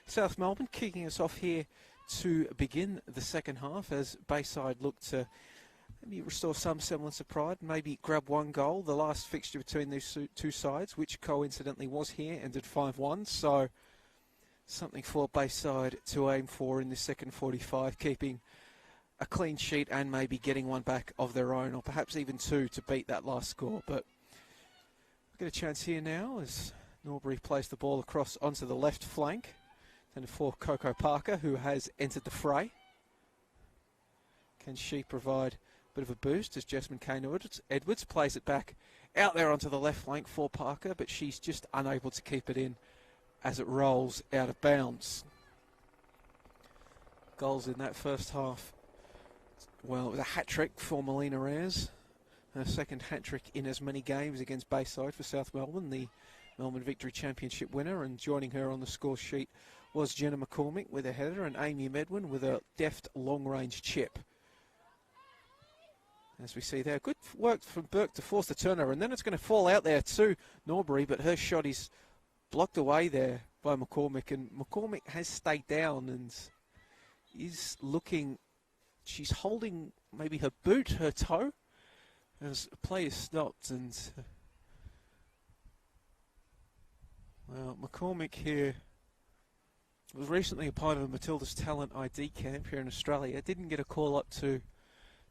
South Melbourne kicking us off here to begin the second half as Bayside look to maybe restore some semblance of pride, maybe grab one goal. The last fixture between these two sides, which coincidentally was here, ended 5-1. So something for Bayside to aim for in this second 45, keeping a clean sheet and maybe getting one back of their own, or perhaps even 2 to beat that last score. But we'll get a chance here now as Norbury plays the ball across onto the left flank. And for Coco Parker, who has entered the fray. Can she provide a bit of a boost as Jasmine Kane-Edwards plays it back out there onto the left flank for Parker, but she's just unable to keep it in as it rolls out of bounds. Goals in that first half. Well, it was a hat-trick for Melina Reyes. Her second hat-trick in as many games against Bayside for South Melbourne, the Melbourne Victory Championship winner, and joining her on the score sheet was Jenna McCormick with a header and Amy Medwin with a deft long-range chip. As we see there, good work from Burke to force the turnover, and then it's going to fall out there to Norbury, but her shot is blocked away there by McCormick, and McCormick has stayed down and is looking, she's holding maybe her boot, her toe, as play is stopped, and well, McCormick here was recently a part of a Matilda's Talent ID camp here in Australia. Didn't get a call up to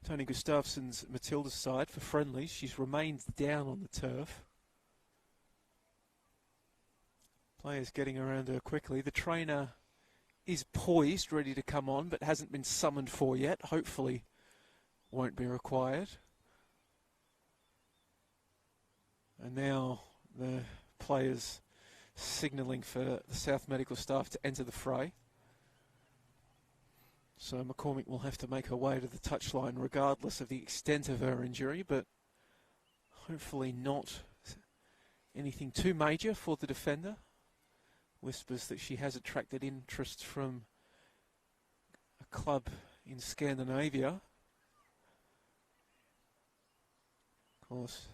Tony Gustafsson's Matilda's side for friendlies. She's remained down on the turf. Players getting around her quickly. The trainer is poised, ready to come on, but hasn't been summoned for yet. Hopefully won't be required. And now the players signalling for the South Medical staff to enter the fray. So McCormick will have to make her way to the touchline regardless of the extent of her injury, but hopefully not anything too major for the defender. Whispers that she has attracted interest from a club in Scandinavia. Of course,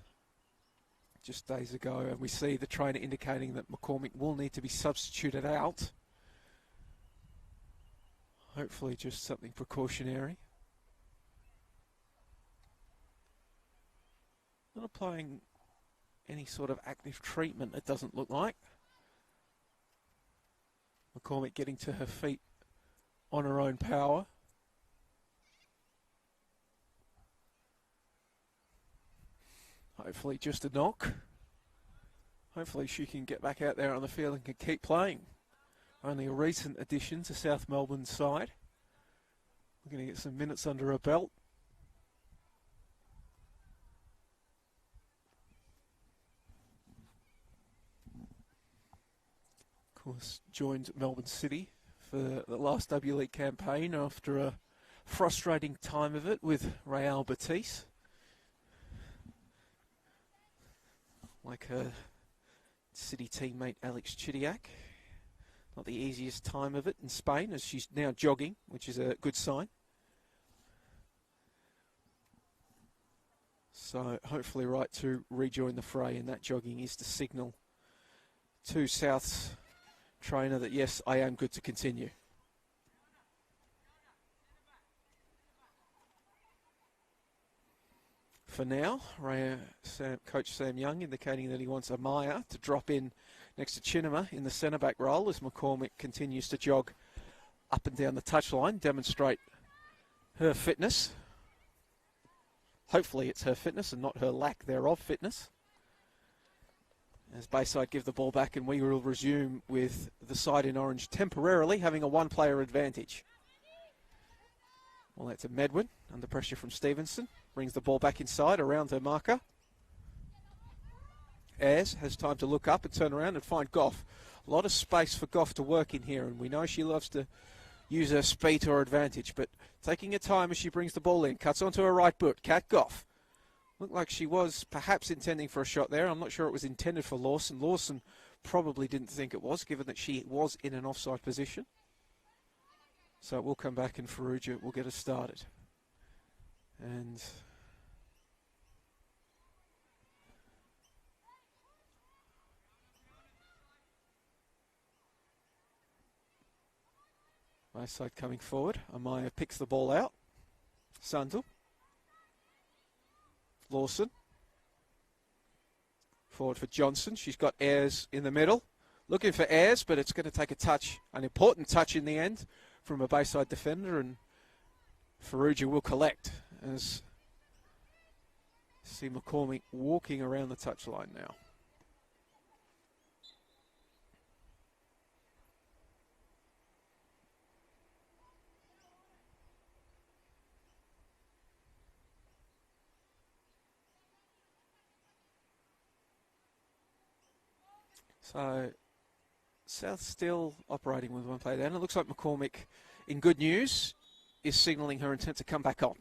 just days ago, and we see the trainer indicating that McCormick will need to be substituted out. Hopefully just something precautionary. Not applying any sort of active treatment, it doesn't look like. McCormick getting to her feet on her own power. Hopefully just a knock. Hopefully she can get back out there on the field and can keep playing. Only a recent addition to South Melbourne's side. We're going to get some minutes under her belt. Of course, joined Melbourne City for the last W League campaign after a frustrating time of it with Real Betis. Like her City teammate Alex Chidiac. Not the easiest time of it in Spain, as she's now jogging, which is a good sign. So hopefully right to rejoin the fray, and that jogging is to signal to South's trainer that yes, I am good to continue. For now, Coach Sam Young indicating that he wants Amaya to drop in next to Chinema in the centre-back role as McCormick continues to jog up and down the touchline, demonstrate her fitness. Hopefully it's her fitness and not her lack thereof fitness. As Bayside give the ball back, and we will resume with the side in orange temporarily having a one-player advantage. Well, that's a Medwin under pressure from Stevenson. Brings the ball back inside around her marker. Ayres has time to look up and turn around and find Goff. A lot of space for Goff to work in here, and we know she loves to use her speed to her advantage. But taking her time as she brings the ball in, cuts onto her right boot. Kat Goff. Looked like she was perhaps intending for a shot there. I'm not sure it was intended for Lawson. Lawson probably didn't think it was, given that she was in an offside position. So we'll come back and Farrugia will get us started. And Bayside coming forward. Amaya picks the ball out. Sandel. Lawson. Forward for Johnson. She's got Ayres in the middle. Looking for Ayres, but it's going to take a touch, an important touch in the end from a Bayside defender, and Farrugia will collect as see McCormick walking around the touchline now. So South still operating with one player down. It looks like McCormick, in good news, is signalling her intent to come back on.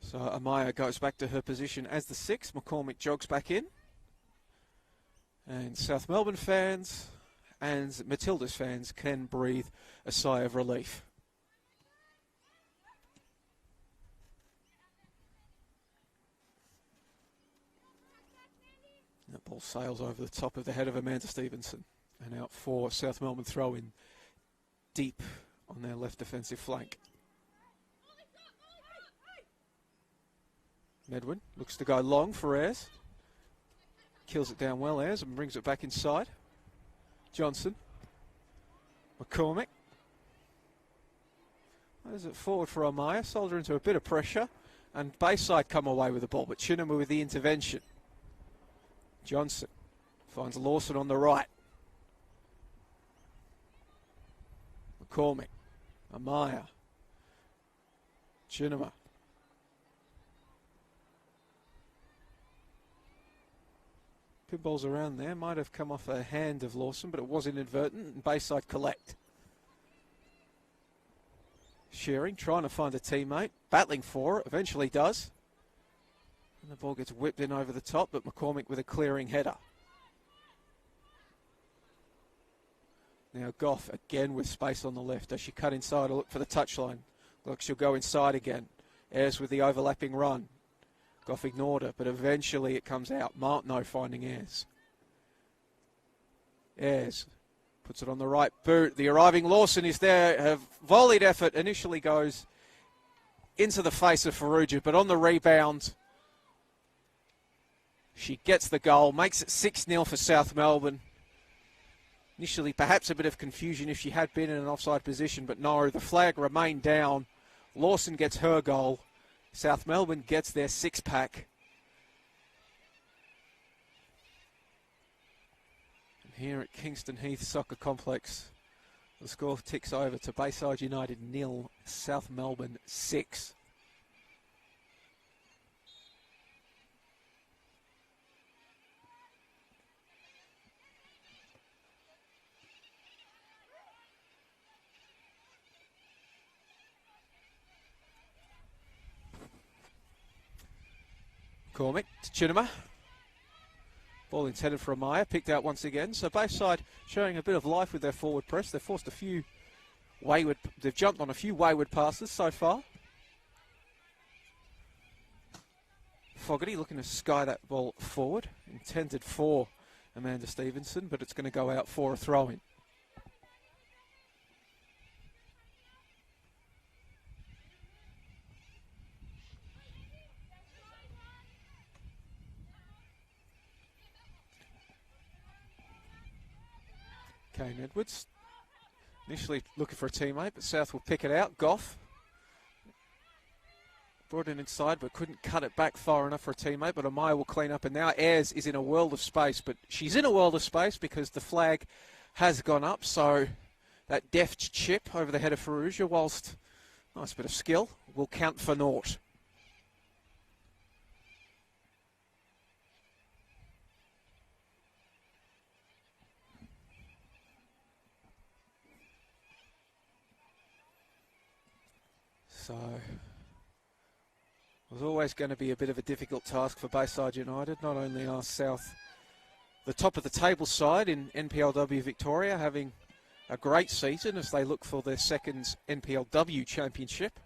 So Amaya goes back to her position as the 6. McCormick jogs back in. And South Melbourne fans and Matildas fans can breathe a sigh of relief. That ball sails over the top of the head of Amanda Stevenson. And out for South Melbourne throw in deep on their left defensive flank. Medwin looks to go long for Ayres. Kills it down well, Ayres, and brings it back inside. Johnson. McCormick. There's it forward for Amaya. Sold her into a bit of pressure. And Bayside come away with the ball, but Chinema with the intervention. Johnson finds Lawson on the right. McCormick. Amaya. Chinema. Pinballs around there. Might have come off a hand of Lawson, but it was inadvertent. And Bayside collect. Shearing, trying to find a teammate. Battling for it. Eventually does. And the ball gets whipped in over the top, but McCormick with a clearing header. Now Goff again with space on the left. As she cut inside to look for the touchline. Looks she'll go inside again. Ayres with the overlapping run. Goff ignored her, but eventually it comes out. Martineau finding Ayres. Ayres puts it on the right boot. The arriving Lawson is there. Her volleyed effort initially goes into the face of Farrugia, but on the rebound, she gets the goal, makes it 6-0 for South Melbourne. Initially, perhaps a bit of confusion if she had been in an offside position, but no, the flag remained down. Lawson gets her goal. South Melbourne gets their 6-pack. And here at Kingston Heath Soccer Complex, the score ticks over to Bayside United 0, South Melbourne 6. McCormick to Chinema. Ball intended for Amaya, picked out once again. So Bayside showing a bit of life with their forward press. They've forced a few wayward, they've jumped on a few wayward passes so far. Fogarty looking to sky that ball forward. Intended for Amanda Stevenson, but it's going to go out for a throw-in. Kane Edwards, initially looking for a teammate, but South will pick it out. Goff brought it inside, but couldn't cut it back far enough for a teammate, but Amaya will clean up, and now Ayres is in a world of space, but she's in a world of space because the flag has gone up, so that deft chip over the head of Farrugia, whilst nice bit of skill, will count for naught. So it was always going to be a bit of a difficult task for Bayside United. Not only are South the top of the table side in NPLW Victoria, having a great season as they look for their second NPLW championship.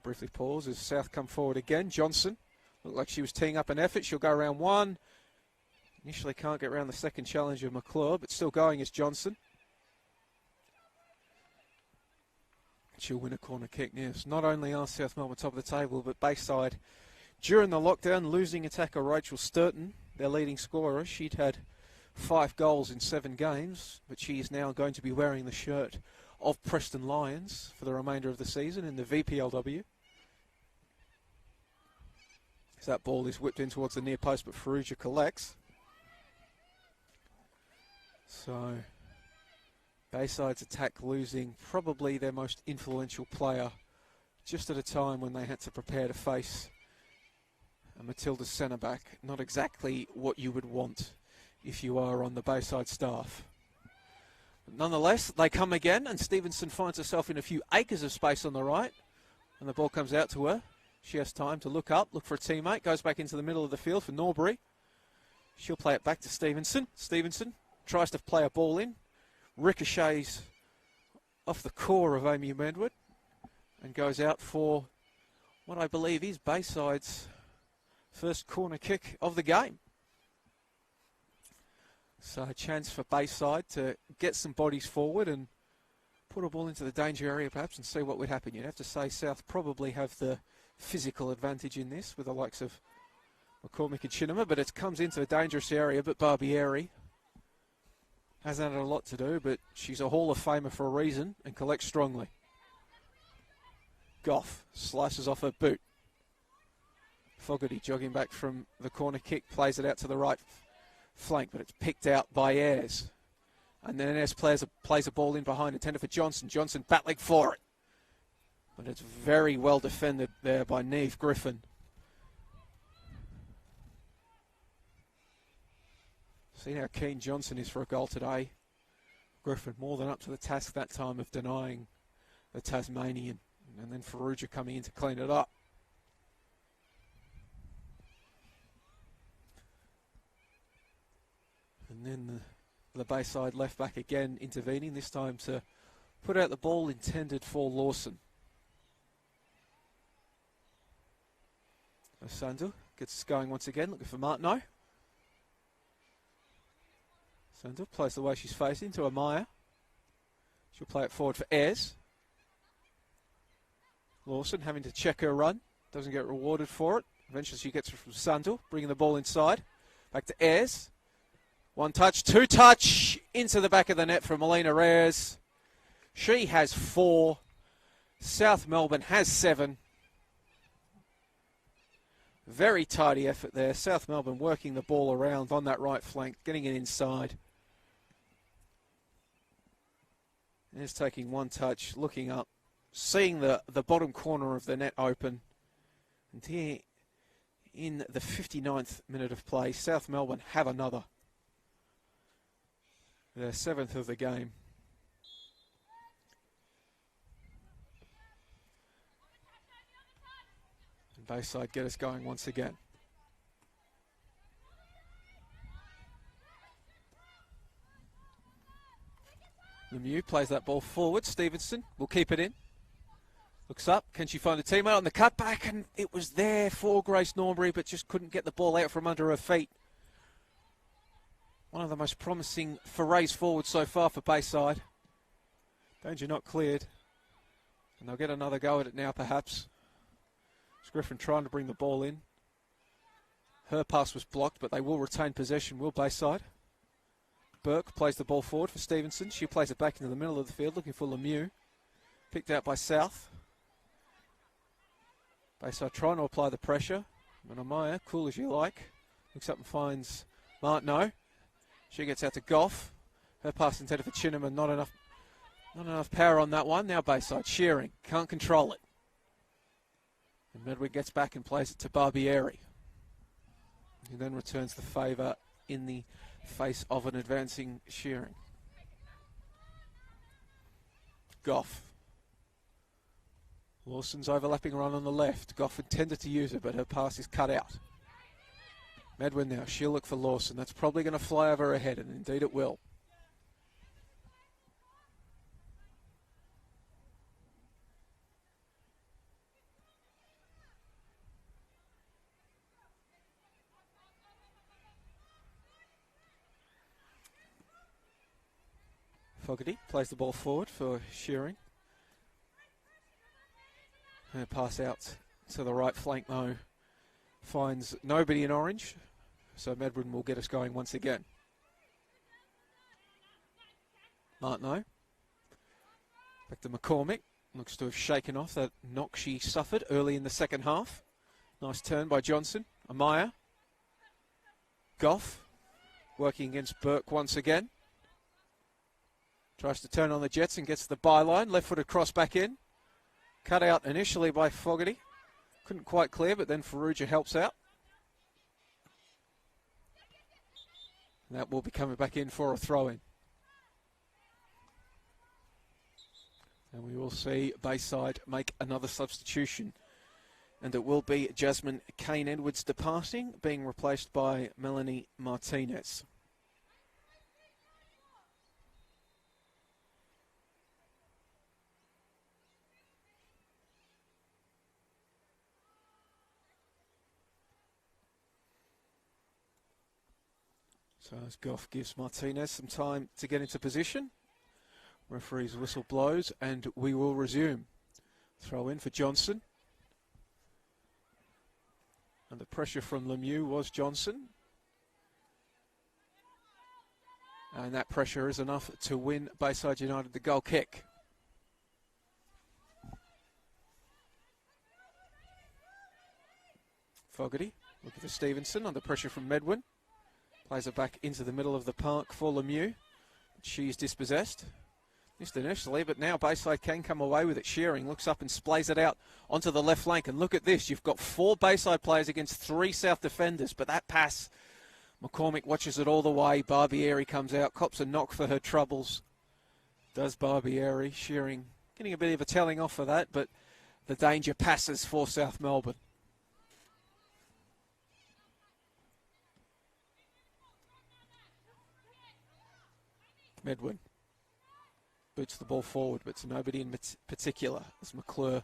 Briefly pause as South come forward again. Johnson looked like she was teeing up an effort. She'll go round one. Initially can't get around the second challenge of McClure, but still going is Johnson. She'll win a corner kick. Yes, not only are South Melbourne top of the table, but Bayside, during the lockdown, losing attacker Rachel Sturton, their leading scorer. She'd had 5 goals in 7 games, but she is now going to be wearing the shirt of Preston Lions for the remainder of the season in the VPLW. As that ball is whipped in towards the near post, but Faruja collects. So Bayside's attack losing probably their most influential player just at a time when they had to prepare to face a Matilda centre back. Not exactly what you would want if you are on the Bayside staff. But nonetheless, they come again, and Stevenson finds herself in a few acres of space on the right, and the ball comes out to her. She has time to look up, look for a teammate, goes back into the middle of the field for Norbury. She'll play it back to Stevenson. Stevenson tries to play a ball in, ricochets off the core of Amy Medwood, and goes out for what I believe is Bayside's first corner kick of the game. So a chance for Bayside to get some bodies forward and put a ball into the danger area perhaps and see what would happen. You'd have to say South probably have the physical advantage in this with the likes of McCormick and Chinema, but it comes into a dangerous area. But Barbieri hasn't had a lot to do, but she's a Hall of Famer for a reason and collects strongly. Goff slices off her boot. Fogarty jogging back from the corner kick, plays it out to the right flank, but it's picked out by Ayres. And then Ayres plays a ball in behind, intended for Johnson. Johnson battling for it. But it's very well defended there by Neve Griffin. See how keen Johnson is for a goal today. Griffin more than up to the task that time of denying the Tasmanian. And then Faruja coming in to clean it up. And then the Bayside left back again intervening, this time to put out the ball intended for Lawson. Sandu gets us going once again, looking for Martineau. Sandu plays the way she's facing to Amaya. She'll play it forward for Ayres. Lawson having to check her run, doesn't get rewarded for it. Eventually she gets it from Sandu, bringing the ball inside. Back to Ayres. 1 touch, 2 touch, into the back of the net from Melina Reyes. She has 4. South Melbourne has 7. Very tidy effort there. South Melbourne working the ball around on that right flank, getting it inside. There's taking 1 touch, looking up, seeing the bottom corner of the net open. And here, in the 59th minute of play, South Melbourne have another. Their 7th of the game. And Bayside get us going once again. Lemieux plays that ball forward. Stevenson will keep it in. Looks up. Can she find a teammate on the cutback? And it was there for Grace Norbury, but just couldn't get the ball out from under her feet. One of the most promising forays forward so far for Bayside. Danger not cleared. And they'll get another go at it now, perhaps. It's Griffin trying to bring the ball in. Her pass was blocked, but they will retain possession, will Bayside. Burke plays the ball forward for Stevenson. She plays it back into the middle of the field, looking for Lemieux. Picked out by South. Bayside trying to apply the pressure. Manamaya, cool as you like. Looks up and finds Martineau. She gets out to Goff. Her pass intended for Chinneman. Not enough power on that one. Now Bayside shearing. Can't control it. And Medwick gets back and plays it to Barbieri. He then returns the favour in the face of an advancing shearing. Goff. Lawson's overlapping run on the left. Goff intended to use it, but her pass is cut out. Medwin now, she'll look for Lawson. That's probably going to fly over her head, and indeed it will. Fogarty plays the ball forward for Shearing. Her pass out to the right flank, though, finds nobody in orange. So Medwin will get us going once again. Martineau. Back to McCormick. Looks to have shaken off that knock she suffered early in the second half. Nice turn by Johnson. Amaya. Goff. Working against Burke once again. Tries to turn on the Jets and gets the byline. Left-footed cross back in. Cut out initially by Fogarty. Couldn't quite clear, but then Farrugia helps out. And that will be coming back in for a throw-in. And we will see Bayside make another substitution. And it will be Jasmine Kane-Edwards departing, being replaced by Melanie Martinez. So as Goff gives Martinez some time to get into position, referee's whistle blows and we will resume. Throw in for Johnson. And the pressure from Lemieux was Johnson. And that pressure is enough to win Bayside United the goal kick. Fogarty looking for Stevenson under pressure from Medwin. Plays it back into the middle of the park for Lemieux. She's dispossessed. Missed initially, but now Bayside can come away with it. Shearing looks up and splays it out onto the left flank. And look at this. You've got 4 Bayside players against 3 South defenders. But that pass, McCormick watches it all the way. Barbieri comes out, cops a knock for her troubles. Does Barbieri. Shearing getting a bit of a telling off for that, but the danger passes for South Melbourne. Medwin boots the ball forward, but to nobody in particular as McClure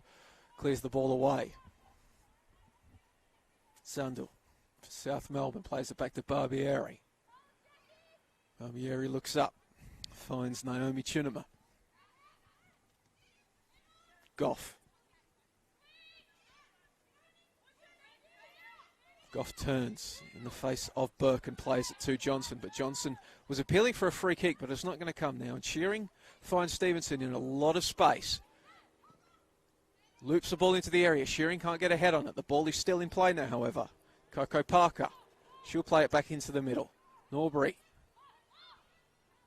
clears the ball away. Sandel for South Melbourne plays it back to Barbieri. Barbieri looks up, finds Naomi Chunima. Goff. Goff turns in the face of Burke and plays it to Johnson, but Johnson was appealing for a free kick, but it's not going to come now. And Shearing finds Stevenson in a lot of space. Loops the ball into the area. Shearing can't get a head on it. The ball is still in play now, however. Coco Parker. She'll play it back into the middle. Norbury.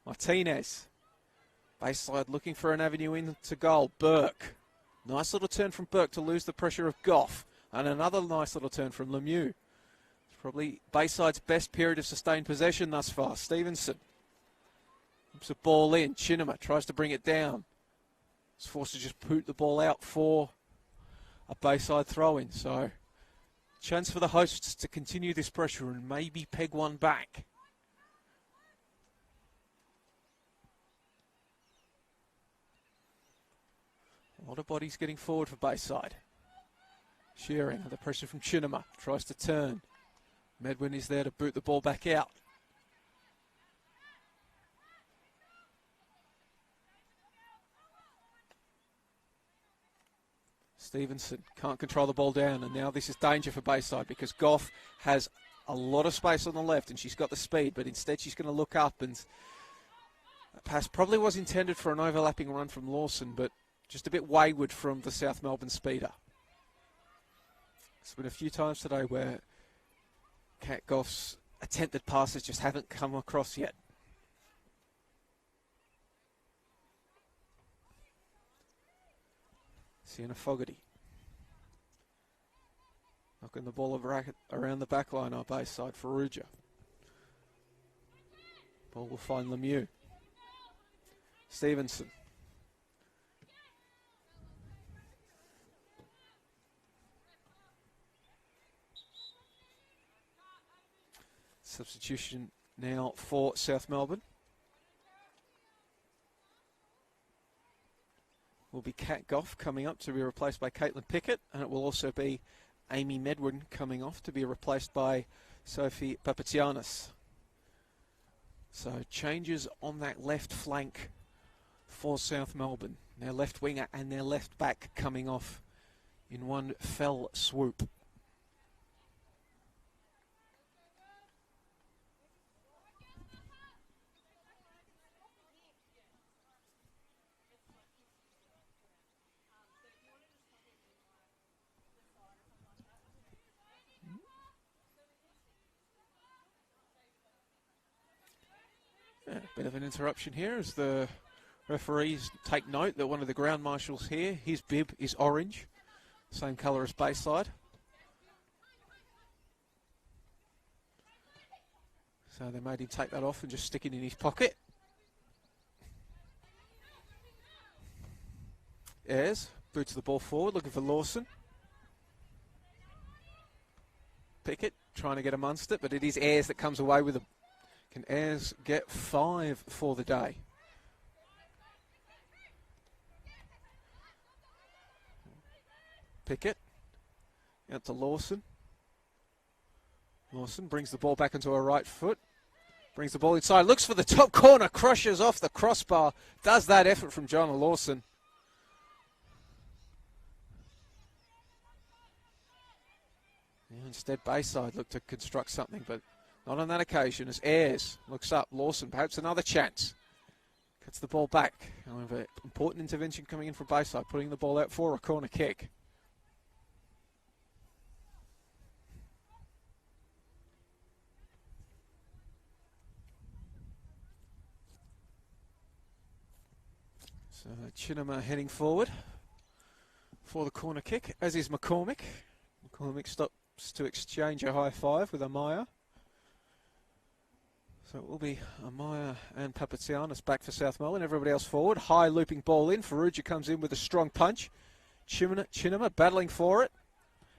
Martinez. Bayside looking for an avenue into goal. Burke. Nice little turn from Burke to lose the pressure of Goff. And another nice little turn from Lemieux. Probably Bayside's best period of sustained possession thus far. Stevenson. Puts the ball in. Chunima tries to bring it down. Is forced to just boot the ball out for a Bayside throw-in. So, chance for the hosts to continue this pressure and maybe peg one back. A lot of bodies getting forward for Bayside. Shearing under pressure from Chunima. Tries to turn. Medwin is there to boot the ball back out. Stevenson can't control the ball down, and now this is danger for Bayside because Goff has a lot of space on the left and she's got the speed, but instead she's going to look up, and that pass probably was intended for an overlapping run from Lawson, but just a bit wayward from the South Melbourne speeder. It's been a few times today where Kat Goff's attempted passes just haven't come across yet. Sienna Fogarty. Knocking the ball around the back line on Bayside for Farrugia. Ball will find Lemieux. Stevenson. Substitution now for South Melbourne. Will be Kat Goff coming up to be replaced by Caitlin Pickett, and it will also be Amy Medwin coming off to be replaced by Sophie Papatsianis. So changes on that left flank for South Melbourne. Their left winger and their left back coming off in one fell swoop. Yeah, bit of an interruption here as the referees take note that one of the ground marshals here, his bib is orange, same colour as Bayside. So they made him take that off and just stick it in his pocket. Ayres boots the ball forward, looking for Lawson. Pickett trying to get amongst it, but it is Ayres that comes away with it. Can Ayres get 5 for the day? Pickett out to Lawson. Lawson brings the ball back into her right foot. Brings the ball inside, looks for the top corner, crushes off the crossbar. Does that effort from Joanna Lawson. Yeah, instead, Bayside looked to construct something, but not on that occasion as Ayres looks up. Lawson, perhaps another chance. Cuts the ball back. However, important intervention coming in from Bayside, putting the ball out for a corner kick. So Chinema heading forward for the corner kick, as is McCormick. McCormick stops to exchange a high five with Amaya. So it will be Amaya and Papatsianis back for South Melbourne. Everybody else forward. High looping ball in. Farrugia comes in with a strong punch. Chinema battling for it.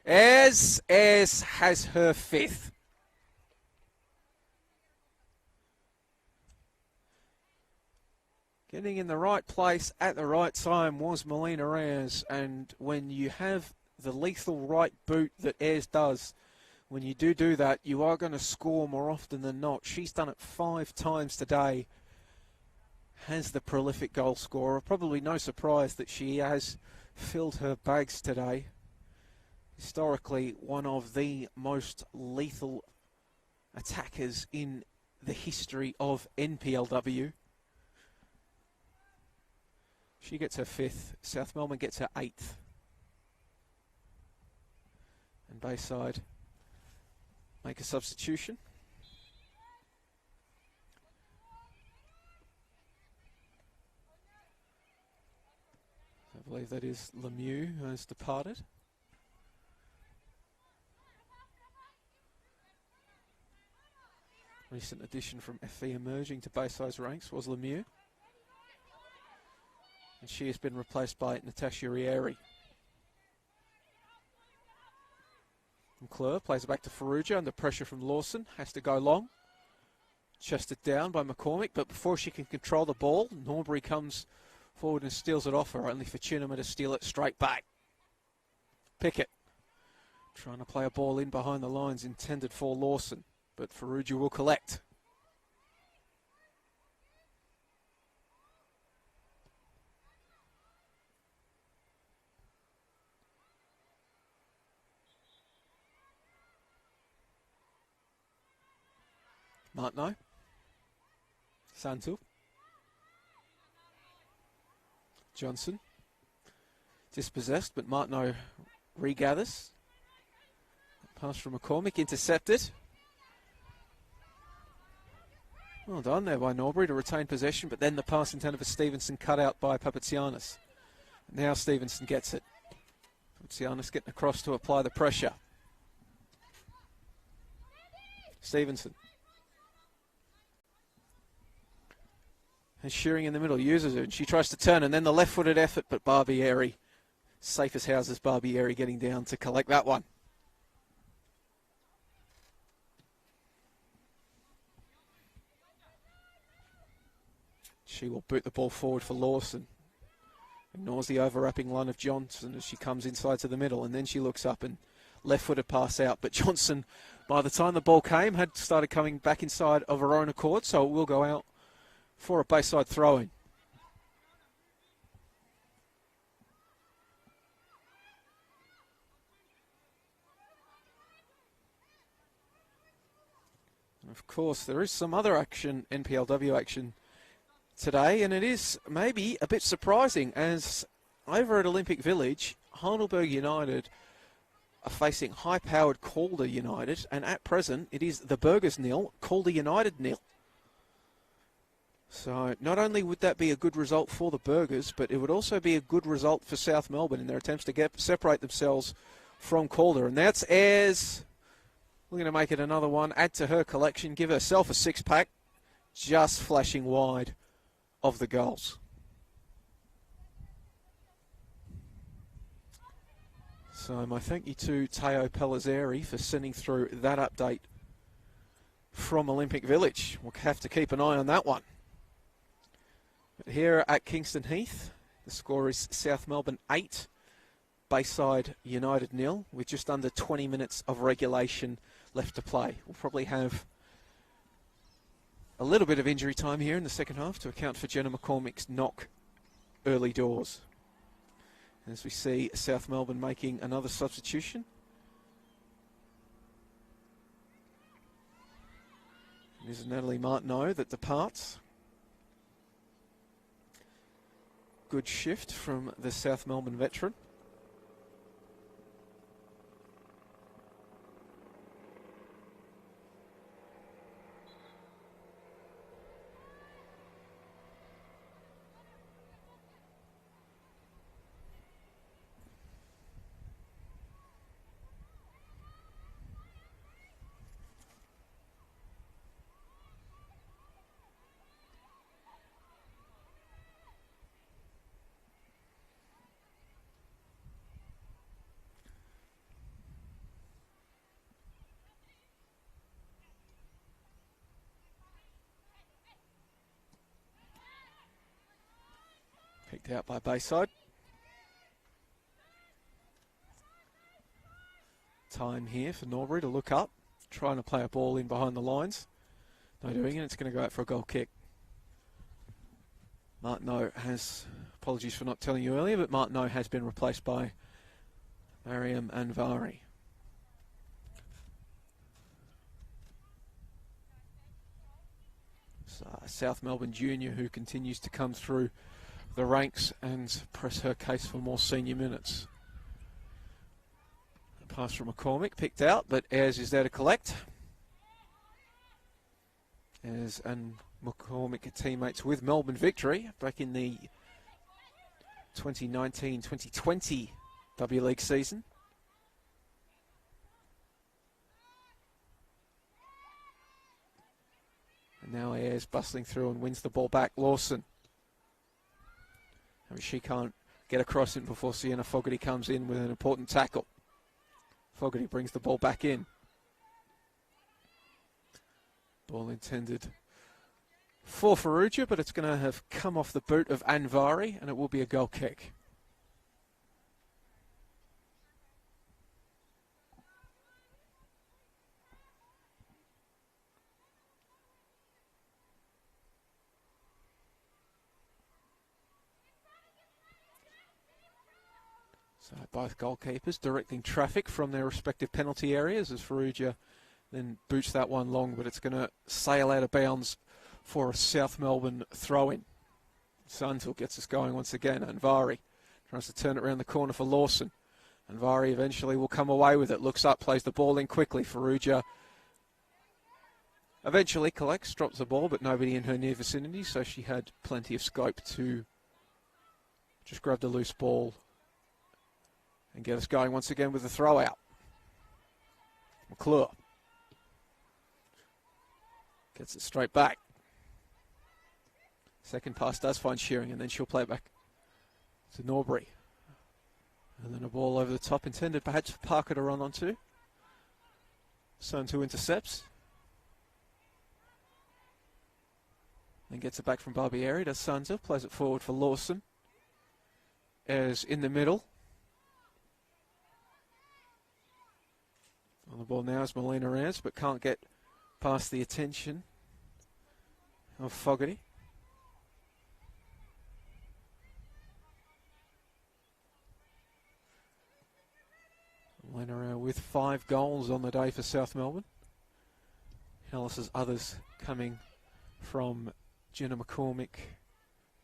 Ayres has her 5th. Getting in the right place at the right time was Melina Ayres. And when you have the lethal right boot that Ayres does, when you do that, you are going to score more often than not. She's done it 5 times today. Has the prolific goal scorer. Probably no surprise that she has filled her bags today. Historically, one of the most lethal attackers in the history of NPLW. She gets her 5th. South Melbourne gets her 8th. And Bayside make a substitution. I believe that is Lemieux who has departed. Recent addition from FE emerging to Bayside's ranks was Lemieux. And she has been replaced by Natasha Rieri. McClure plays it back to Farrugia under pressure from Lawson. Has to go long. Chested down by McCormick, but before she can control the ball, Norbury comes forward and steals it off her, only for Chinema to steal it straight back. Pickett trying to play a ball in behind the lines intended for Lawson, but Farrugia will collect. Martineau. Santu. Johnson. Dispossessed, but Martineau regathers. Pass from McCormick, intercepted. Well done there by Norbury to retain possession, but then the pass intended for Stevenson cut out by Papatsianis. Now Stevenson gets it. Papatsianis getting across to apply the pressure. Stevenson. And Shearing in the middle uses it. She tries to turn, and then the left-footed effort, but Barbieri, safe as houses, Barbieri getting down to collect that one. She will boot the ball forward for Lawson. Ignores the overlapping line of Johnson as she comes inside to the middle, and then she looks up and left-footed pass out. But Johnson, by the time the ball came, had started coming back inside of her own accord, so it will go out for a Bayside throw-in. Of course, there is some other action, NPLW action today, and it is maybe a bit surprising as over at Olympic Village, Heidelberg United are facing high-powered Calder United, and at present it is the Burgers 0, Calder United 0. So not only would that be a good result for the Burgers, but it would also be a good result for South Melbourne in their attempts to separate themselves from Calder. And that's Ayres. We're going to make it another one, add to her collection, give herself a six-pack, just flashing wide of the goals. So my thank you to Teo Pellizzeri for sending through that update from Olympic Village. We'll have to keep an eye on that one. But here at Kingston Heath, the score is South Melbourne 8, Bayside United 0, with just under 20 minutes of regulation left to play. We'll probably have a little bit of injury time here in the second half to account for Jenna McCormick's knock early doors. As we see South Melbourne making another substitution. It is Natalie Martineau that departs. Good shift from the South Melbourne veteran. Picked out by Bayside. Time here for Norbury to look up, trying to play a ball in behind the lines. No doing it, it's going to go out for a goal kick. Martineau has, apologies for not telling you earlier, but Martineau has been replaced by Mariam Anvari. So, South Melbourne Junior, who continues to come through the ranks and press her case for more senior minutes. A pass from McCormick, picked out, but Ayres is there to collect. Ayres and McCormick are teammates with Melbourne Victory back in the 2019-2020 W League season. And now Ayres bustling through and wins the ball back. Lawson. I mean, she can't get across it before Sienna Fogarty comes in with an important tackle. Fogarty brings the ball back in. Ball intended for Farrugia, but it's going to have come off the boot of Anvari, and it will be a goal kick. So both goalkeepers directing traffic from their respective penalty areas as Farrugia then boots that one long, but it's going to sail out of bounds for a South Melbourne throw-in. Suntil gets us going once again. Anvari tries to turn it around the corner for Lawson. Anvari eventually will come away with it. Looks up, plays the ball in quickly. Farrugia eventually collects, drops the ball, but nobody in her near vicinity, so she had plenty of scope to just grab the loose ball and get us going once again with the throw out. McClure gets it straight back. Second pass does find Shearing, and then she'll play it back to Norbury. And then a ball over the top, intended perhaps for Parker to run onto. Sun 2 intercepts. Then gets it back from Barbieri. Does Sansa. Plays it forward for Lawson. Ayres in the middle. On the ball now is Melina Ayres, but can't get past the attention of Fogarty. Melina Ayres with 5 goals on the day for South Melbourne. Ellis's others coming from Jenna McCormick,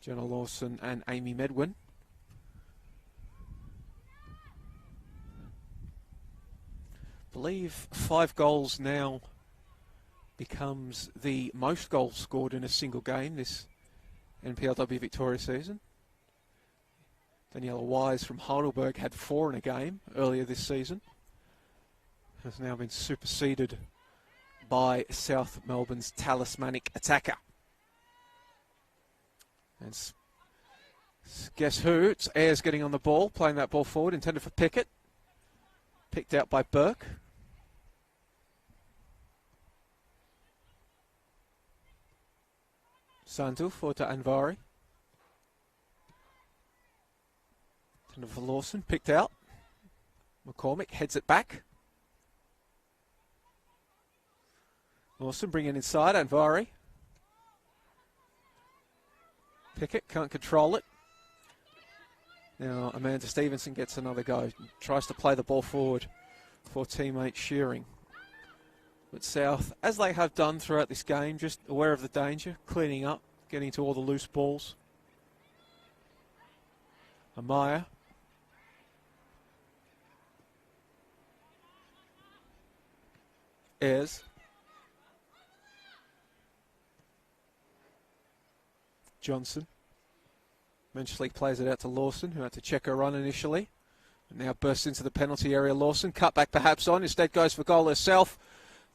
Jenna Lawson and Amy Medwin. I believe 5 goals now becomes the most goals scored in a single game this NPLW Victoria season. Daniela Wise from Heidelberg had 4 in a game earlier this season. Has now been superseded by South Melbourne's talismanic attacker. And guess who? It's Ayres getting on the ball, playing that ball forward, intended for Pickett. Picked out by Burke. Sandu forward to Anvari. Intended for Lawson, picked out. McCormick heads it back. Lawson bringing inside, Anvari. Pickett can't control it. Now Amanda Stevenson gets another go. Tries to play the ball forward for teammate Shearing. But South, as they have done throughout this game, just aware of the danger, cleaning up, getting to all the loose balls. Amaya. Ayres. Johnson. Eventually plays it out to Lawson, who had to check her run initially. And now bursts into the penalty area. Lawson, cut back perhaps on, instead goes for goal herself.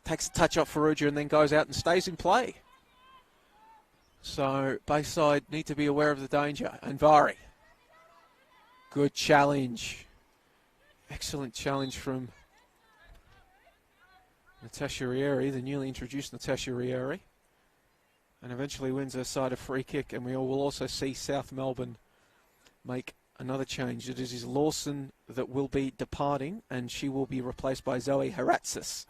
Takes a touch off Faruja and then goes out and stays in play. So Bayside need to be aware of the danger. Anvari. Good challenge. Excellent challenge from Natasha Rieri, the newly introduced Natasha Rieri. And eventually wins her side a free kick. And we will also see South Melbourne make another change. It is Lawson that will be departing, and she will be replaced by Zoe Haratzis.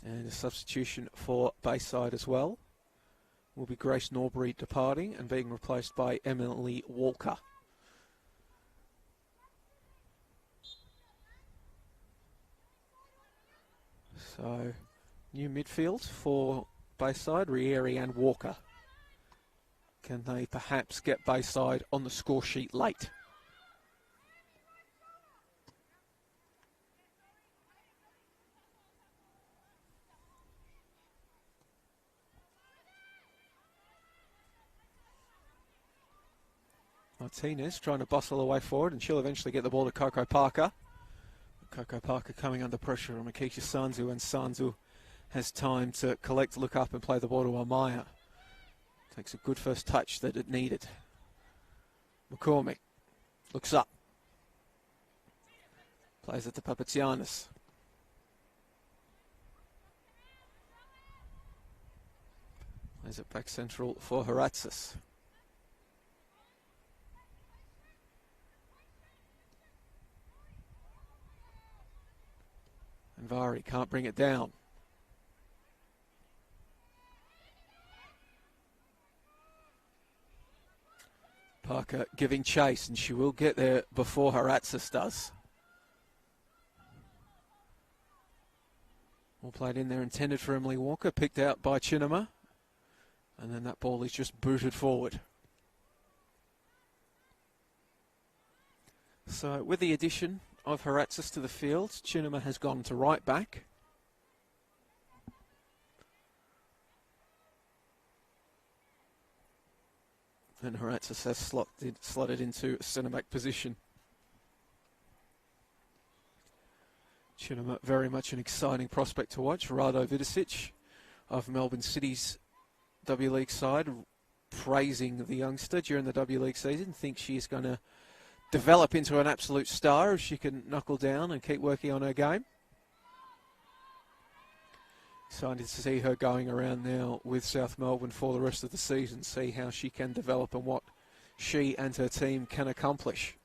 And a substitution for Bayside as well will be Grace Norbury departing and being replaced by Emily Walker. So, new midfield for Bayside, Rieri and Walker. Can they perhaps get Bayside on the score sheet late? Martinez trying to bustle away forward, and she'll eventually get the ball to Coco Parker. Coco Parker coming under pressure on Makisha Sanzu, and Sanzu has time to collect, look up and play the ball to Amaya. Takes a good first touch that it needed. McCormick looks up. Plays it to Papatsianis. Plays it back central for Haratzis. And Vari can't bring it down. Parker giving chase, and she will get there before Haratzis does. All played in there, intended for Emily Walker, picked out by Chinema. And then that ball is just booted forward. So with the addition of Haratzis to the field, Chinema has gone to right back. And Haratzis has slotted into a centre-back position. Chinema, very much an exciting prospect to watch. Rado Vidicic of Melbourne City's W League side, praising the youngster during the W League season. Thinks she is going to develop into an absolute star if she can knuckle down and keep working on her game. Excited to see her going around now with South Melbourne for the rest of the season, see how she can develop and what she and her team can accomplish.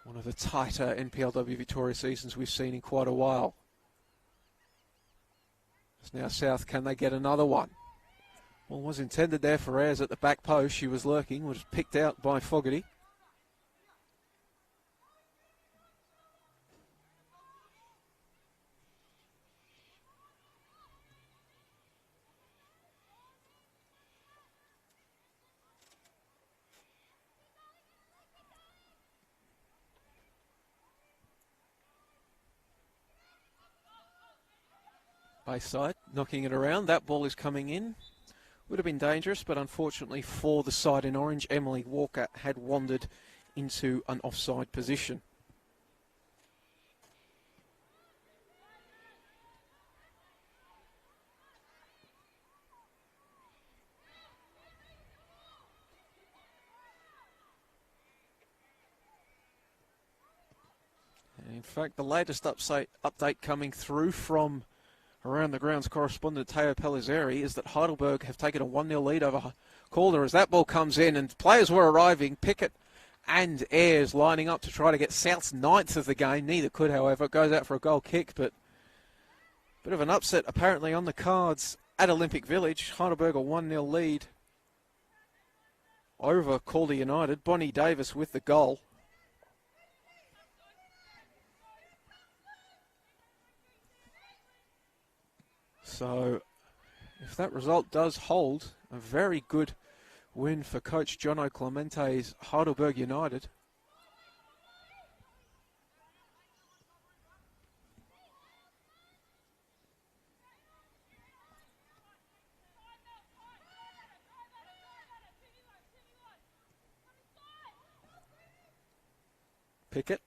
One of the tighter NPLW Victoria seasons we've seen in quite a while. So now South, can they get another one? Well, was intended there for Ayres at the back post. She was lurking, was picked out by Fogarty. Bayside knocking it around. That ball is coming in. Would have been dangerous, but unfortunately for the side in orange, Emily Walker had wandered into an offside position. And in fact, the latest update coming through from around the grounds correspondent Teo Pellizzeri is that Heidelberg have taken a 1-0 lead over Calder as that ball comes in and players were arriving. Pickett and Ayres lining up to try to get South's 9th of the game. Neither could, however. It goes out for a goal kick, but a bit of an upset apparently on the cards at Olympic Village. Heidelberg a 1-0 lead over Calder United. Bonnie Davis with the goal. So, if that result does hold, a very good win for coach Jono Clemente's Heidelberg United. Pickett.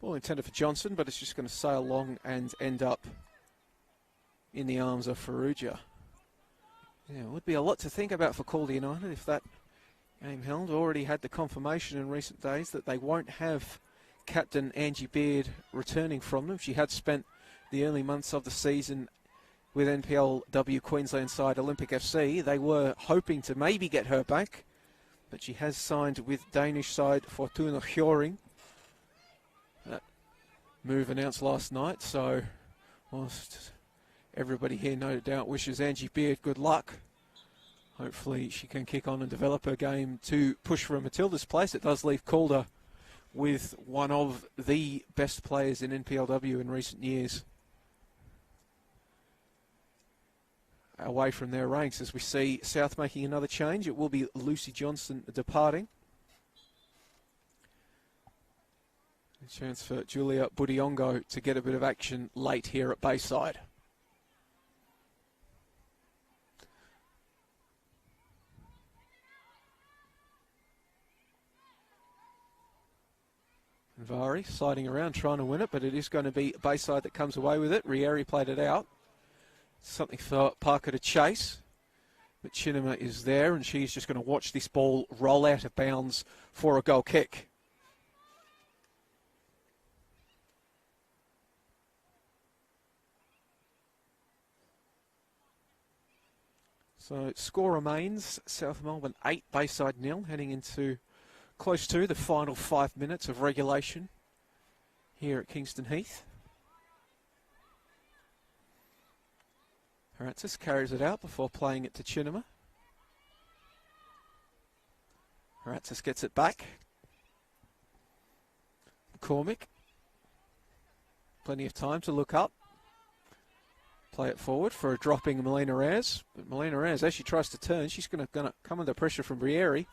Ball intended for Johnson, but it's just going to sail along and end up in the arms of Farrugia. Yeah, it would be a lot to think about for Calder United if that game held. Already had the confirmation in recent days that they won't have captain Angie Beard returning from them. She had spent the early months of the season with NPLW Queensland side Olympic FC. They were hoping to maybe get her back, but she has signed with Danish side Fortuna Hjørring. That move announced last night, so whilst everybody here no doubt wishes Angie Beard good luck, hopefully she can kick on and develop her game to push for a Matilda's place. It does leave Calder with one of the best players in NPLW in recent years away from their ranks. As we see South making another change, it will be Lucy Johnson departing. A chance for Julia Budiongo to get a bit of action late here at Bayside. Vari sliding around trying to win it, but it is going to be Bayside that comes away with it. Rieri played it out. Something for Parker to chase. But Chinema is there and she's just going to watch this ball roll out of bounds for a goal kick. So score remains South Melbourne 8, Bayside 0, heading into close to the final 5 minutes of regulation here at Kingston Heath. Haratzis carries it out before playing it to Chinema. Haratzis gets it back. McCormick. Plenty of time to look up. Play it forward for a dropping Melina Ayres. But Melina Ayres, as she tries to turn, she's going to come under pressure from Brieri.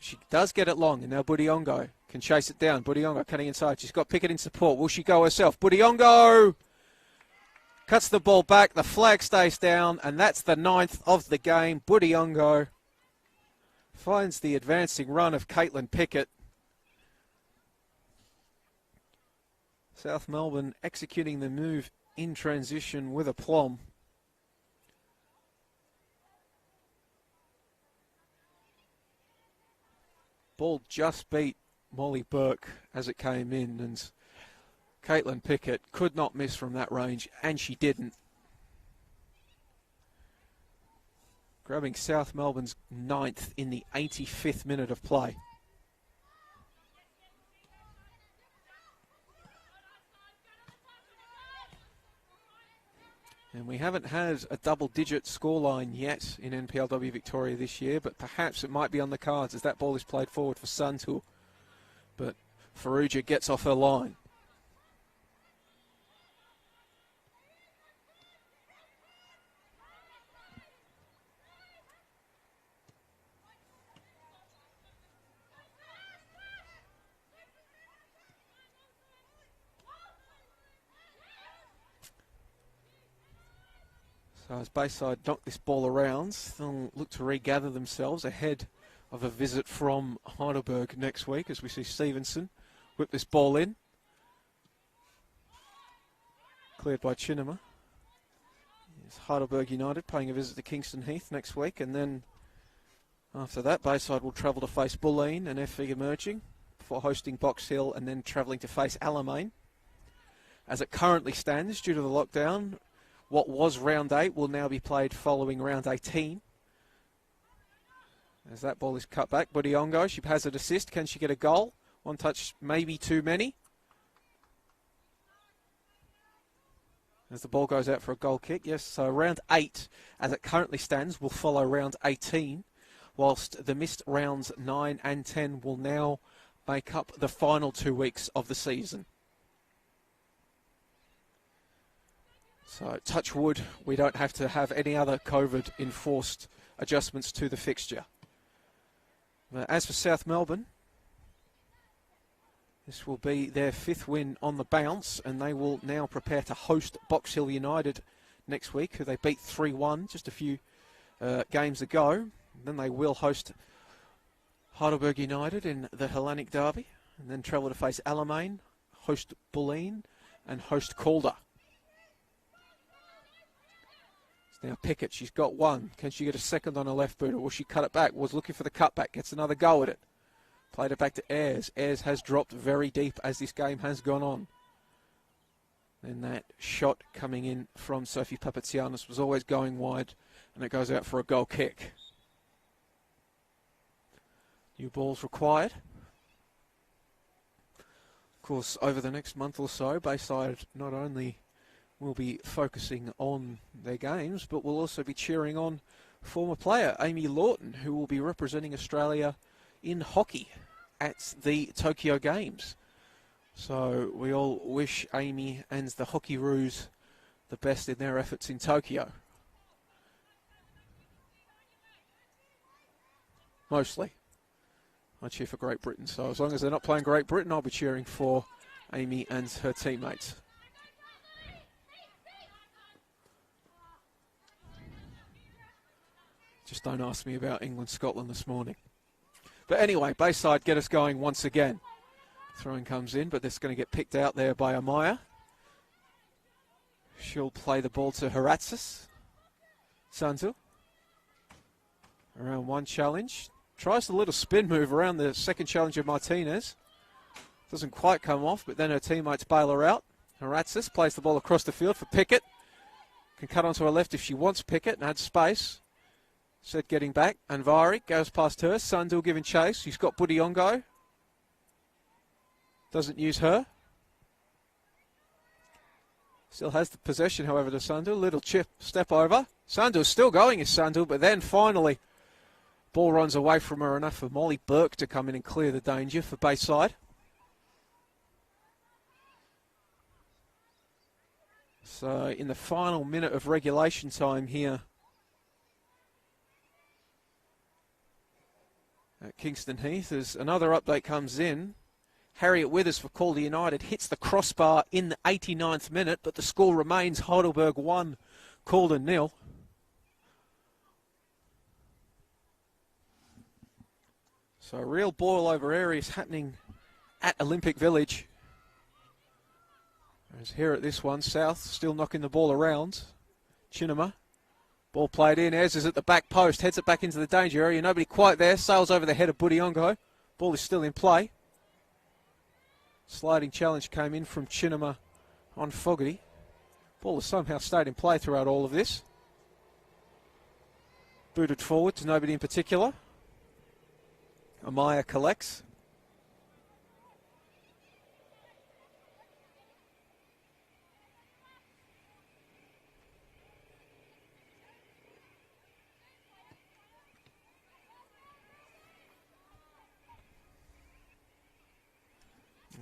She does get it long, and now Budiongo can chase it down. Budiongo cutting inside. She's got Pickett in support. Will she go herself? Budiongo cuts the ball back. The flag stays down, and that's the 9th of the game. Budiongo finds the advancing run of Caitlin Pickett. South Melbourne executing the move in transition with aplomb. Ball just beat Molly Burke as it came in, and Caitlin Pickett could not miss from that range, and she didn't. Grabbing South Melbourne's 9th in the 85th minute of play. And we haven't had a double-digit scoreline yet in NPLW Victoria this year, but perhaps it might be on the cards as that ball is played forward for Suntul. But Farrugia gets off her line. So as Bayside knock this ball around, they'll look to regather themselves ahead of a visit from Heidelberg next week as we see Stevenson whip this ball in. Cleared by Chinema. It's Heidelberg United paying a visit to Kingston Heath next week, and then after that Bayside will travel to face Bulleen and FV Emerging before hosting Box Hill and then travelling to face Alamein. As it currently stands, due to the lockdown, what was round 8 will now be played following round 18. As that ball is cut back, Budiongo, she has an assist. Can she get a goal? One touch, maybe too many. As the ball goes out for a goal kick. Yes, so round 8, as it currently stands, will follow round 18, whilst the missed rounds 9 and 10 will now make up the final 2 weeks of the season. So, touch wood, we don't have to have any other COVID-enforced adjustments to the fixture. But as for South Melbourne, this will be their 5th win on the bounce, and they will now prepare to host Box Hill United next week, who they beat 3-1 just a few games ago. Then they will host Heidelberg United in the Hellenic Derby, and then travel to face Alamein, host Bulleen, and host Calder. Now Pickett, she's got one. Can she get a second on her left boot, or will she cut it back? Was looking for the cutback, gets another go at it. Played it back to Ayres. Ayres has dropped very deep as this game has gone on. And that shot coming in from Sophie Papatsianis was always going wide, and it goes out for a goal kick. New balls required. Of course, over the next month or so, Bayside not only will be focusing on their games, but will also be cheering on former player Amy Lawton, who will be representing Australia in hockey at the Tokyo Games. So we all wish Amy and the Hockeyroos the best in their efforts in Tokyo. Mostly. I cheer for Great Britain, so as long as they're not playing Great Britain, I'll be cheering for Amy and her teammates. Just don't ask me about England-Scotland this morning. But anyway, Bayside get us going once again. Throwing comes in, but that's going to get picked out there by Amaya. She'll play the ball to Haratsis. Sanzu. Around one challenge. Tries a little spin move around the second challenge of Martinez. Doesn't quite come off, but then her teammates bail her out. Haratsis plays the ball across the field for Pickett. Can cut onto her left if she wants Pickett and had space. Said getting back. Anvari goes past her. Sundul giving chase. She's got Budiongo. Doesn't use her. Still has the possession, however, to Sundul. Little chip, step over. Sundul's still going as Sundul, but then finally ball runs away from her, enough for Molly Burke to come in and clear the danger for Bayside. So in the final minute of regulation time here at Kingston Heath, as another update comes in. Harriet Withers for Calder United hits the crossbar in the 89th minute, but the score remains Heidelberg 1, Calder 0. So a real boil over areas happening at Olympic Village. As here at this one, South still knocking the ball around. Chinema. Ball played in. Ayres is at the back post. Heads it back into the danger area. Nobody quite there. Sails over the head of Budiongo. Ball is still in play. Sliding challenge came in from Chinema on Fogarty. Ball has somehow stayed in play throughout all of this. Booted forward to nobody in particular. Amaya collects.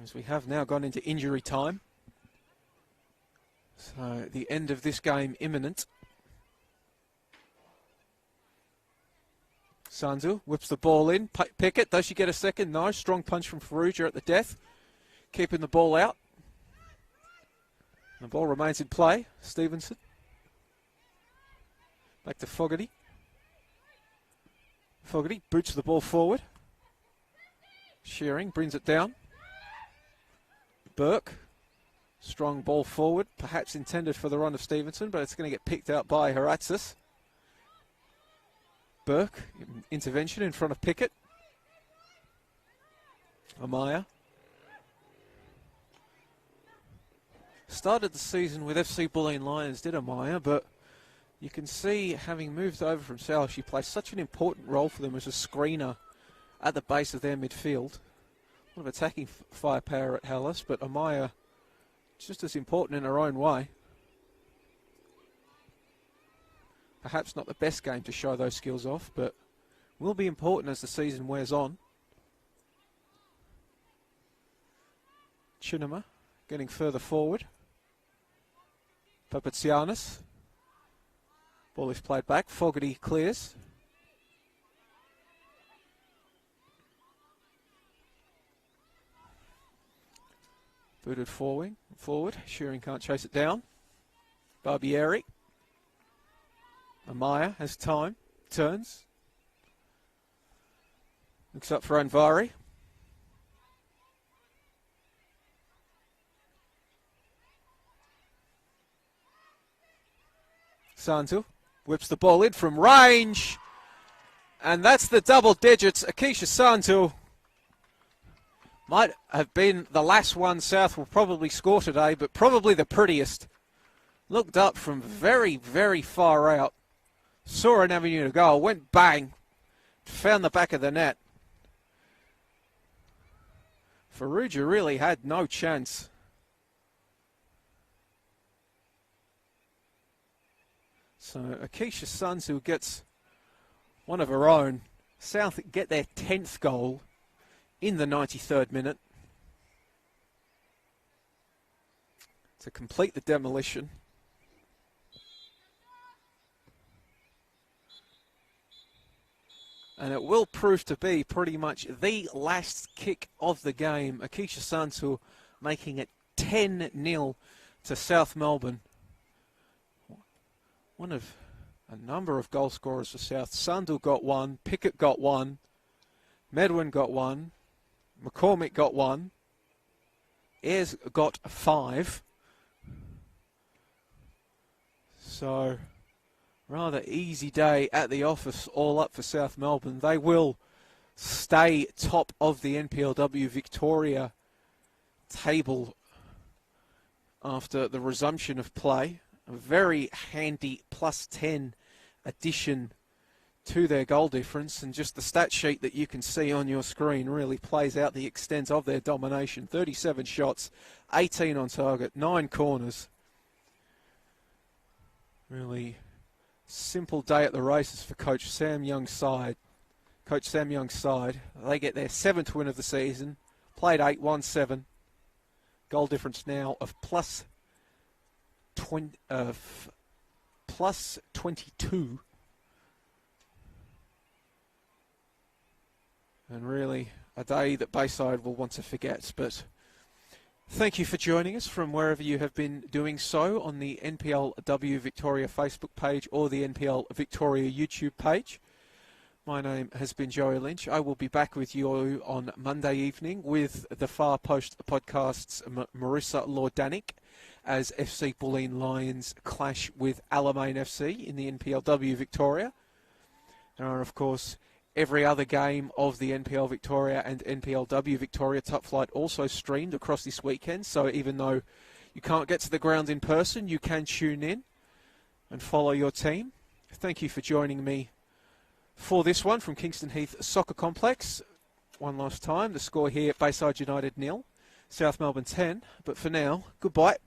As we have now gone into injury time. So the end of this game imminent. Sandu whips the ball in. Pickett, does she get a second? No. Strong punch from Farrugia at the death. Keeping the ball out. The ball remains in play. Stevenson. Back to Fogarty. Fogarty boots the ball forward. Shearing brings it down. Burke. Strong ball forward. Perhaps intended for the run of Stevenson, but it's going to get picked out by Haratsis. Burke, intervention in front of Pickett. Amaya. Started the season with FC Bulleen Lions, did Amaya, but you can see, having moved over from South, she plays such an important role for them as a screener at the base of their midfield. A lot of attacking firepower at Hellas, but Amaya just as important in her own way. Perhaps not the best game to show those skills off, but will be important as the season wears on. Chinema getting further forward. Papatsianis. Ball is played back. Fogarty clears. Booted forward. Shearing can't chase it down. Barbieri. Amaya has time. Turns. Looks up for Anvari. Santu whips the ball in from range. And that's the double digits. Akeisha Santu might have been the last one South will probably score today, but probably the prettiest. Looked up from very, very far out. Saw an avenue to goal, went bang, found the back of the net. Farrugia really had no chance. So Akeisha Santu gets one of her own. South get their 10th goal in the 93rd minute to complete the demolition. And it will prove to be pretty much the last kick of the game. Akeisha Santu making it 10-0 to South Melbourne. One of a number of goal scorers for South. Sandu got one, Pickett got one, Medwin got one, McCormick got one, Ayres got 5. So, rather easy day at the office, all up for South Melbourne. They will stay top of the NPLW Victoria table after the resumption of play. A very handy +10 addition to their goal difference, and just the stat sheet that you can see on your screen really plays out the extent of their domination. 37 shots, 18 on target, 9 corners. Really simple day at the races for Coach Sam Young's side. Coach Sam Young's side, they get their 7th win of the season, played 8, won 7. Goal difference now of plus 22. And really a day that Bayside will want to forget. But thank you for joining us from wherever you have been doing so on the NPLW Victoria Facebook page or the NPL Victoria YouTube page. My name has been Joey Lynch. I will be back with you on Monday evening with the Far Post Podcast's Marissa Lordanic as FC Bulleen Lions clash with Alamein FC in the NPLW Victoria. And of course, every other game of the NPL Victoria and NPLW Victoria Top Flight also streamed across this weekend. So even though you can't get to the ground in person, you can tune in and follow your team. Thank you for joining me for this one from Kingston Heath Soccer Complex. One last time, the score here at Bayside United 0, South Melbourne 10. But for now, goodbye.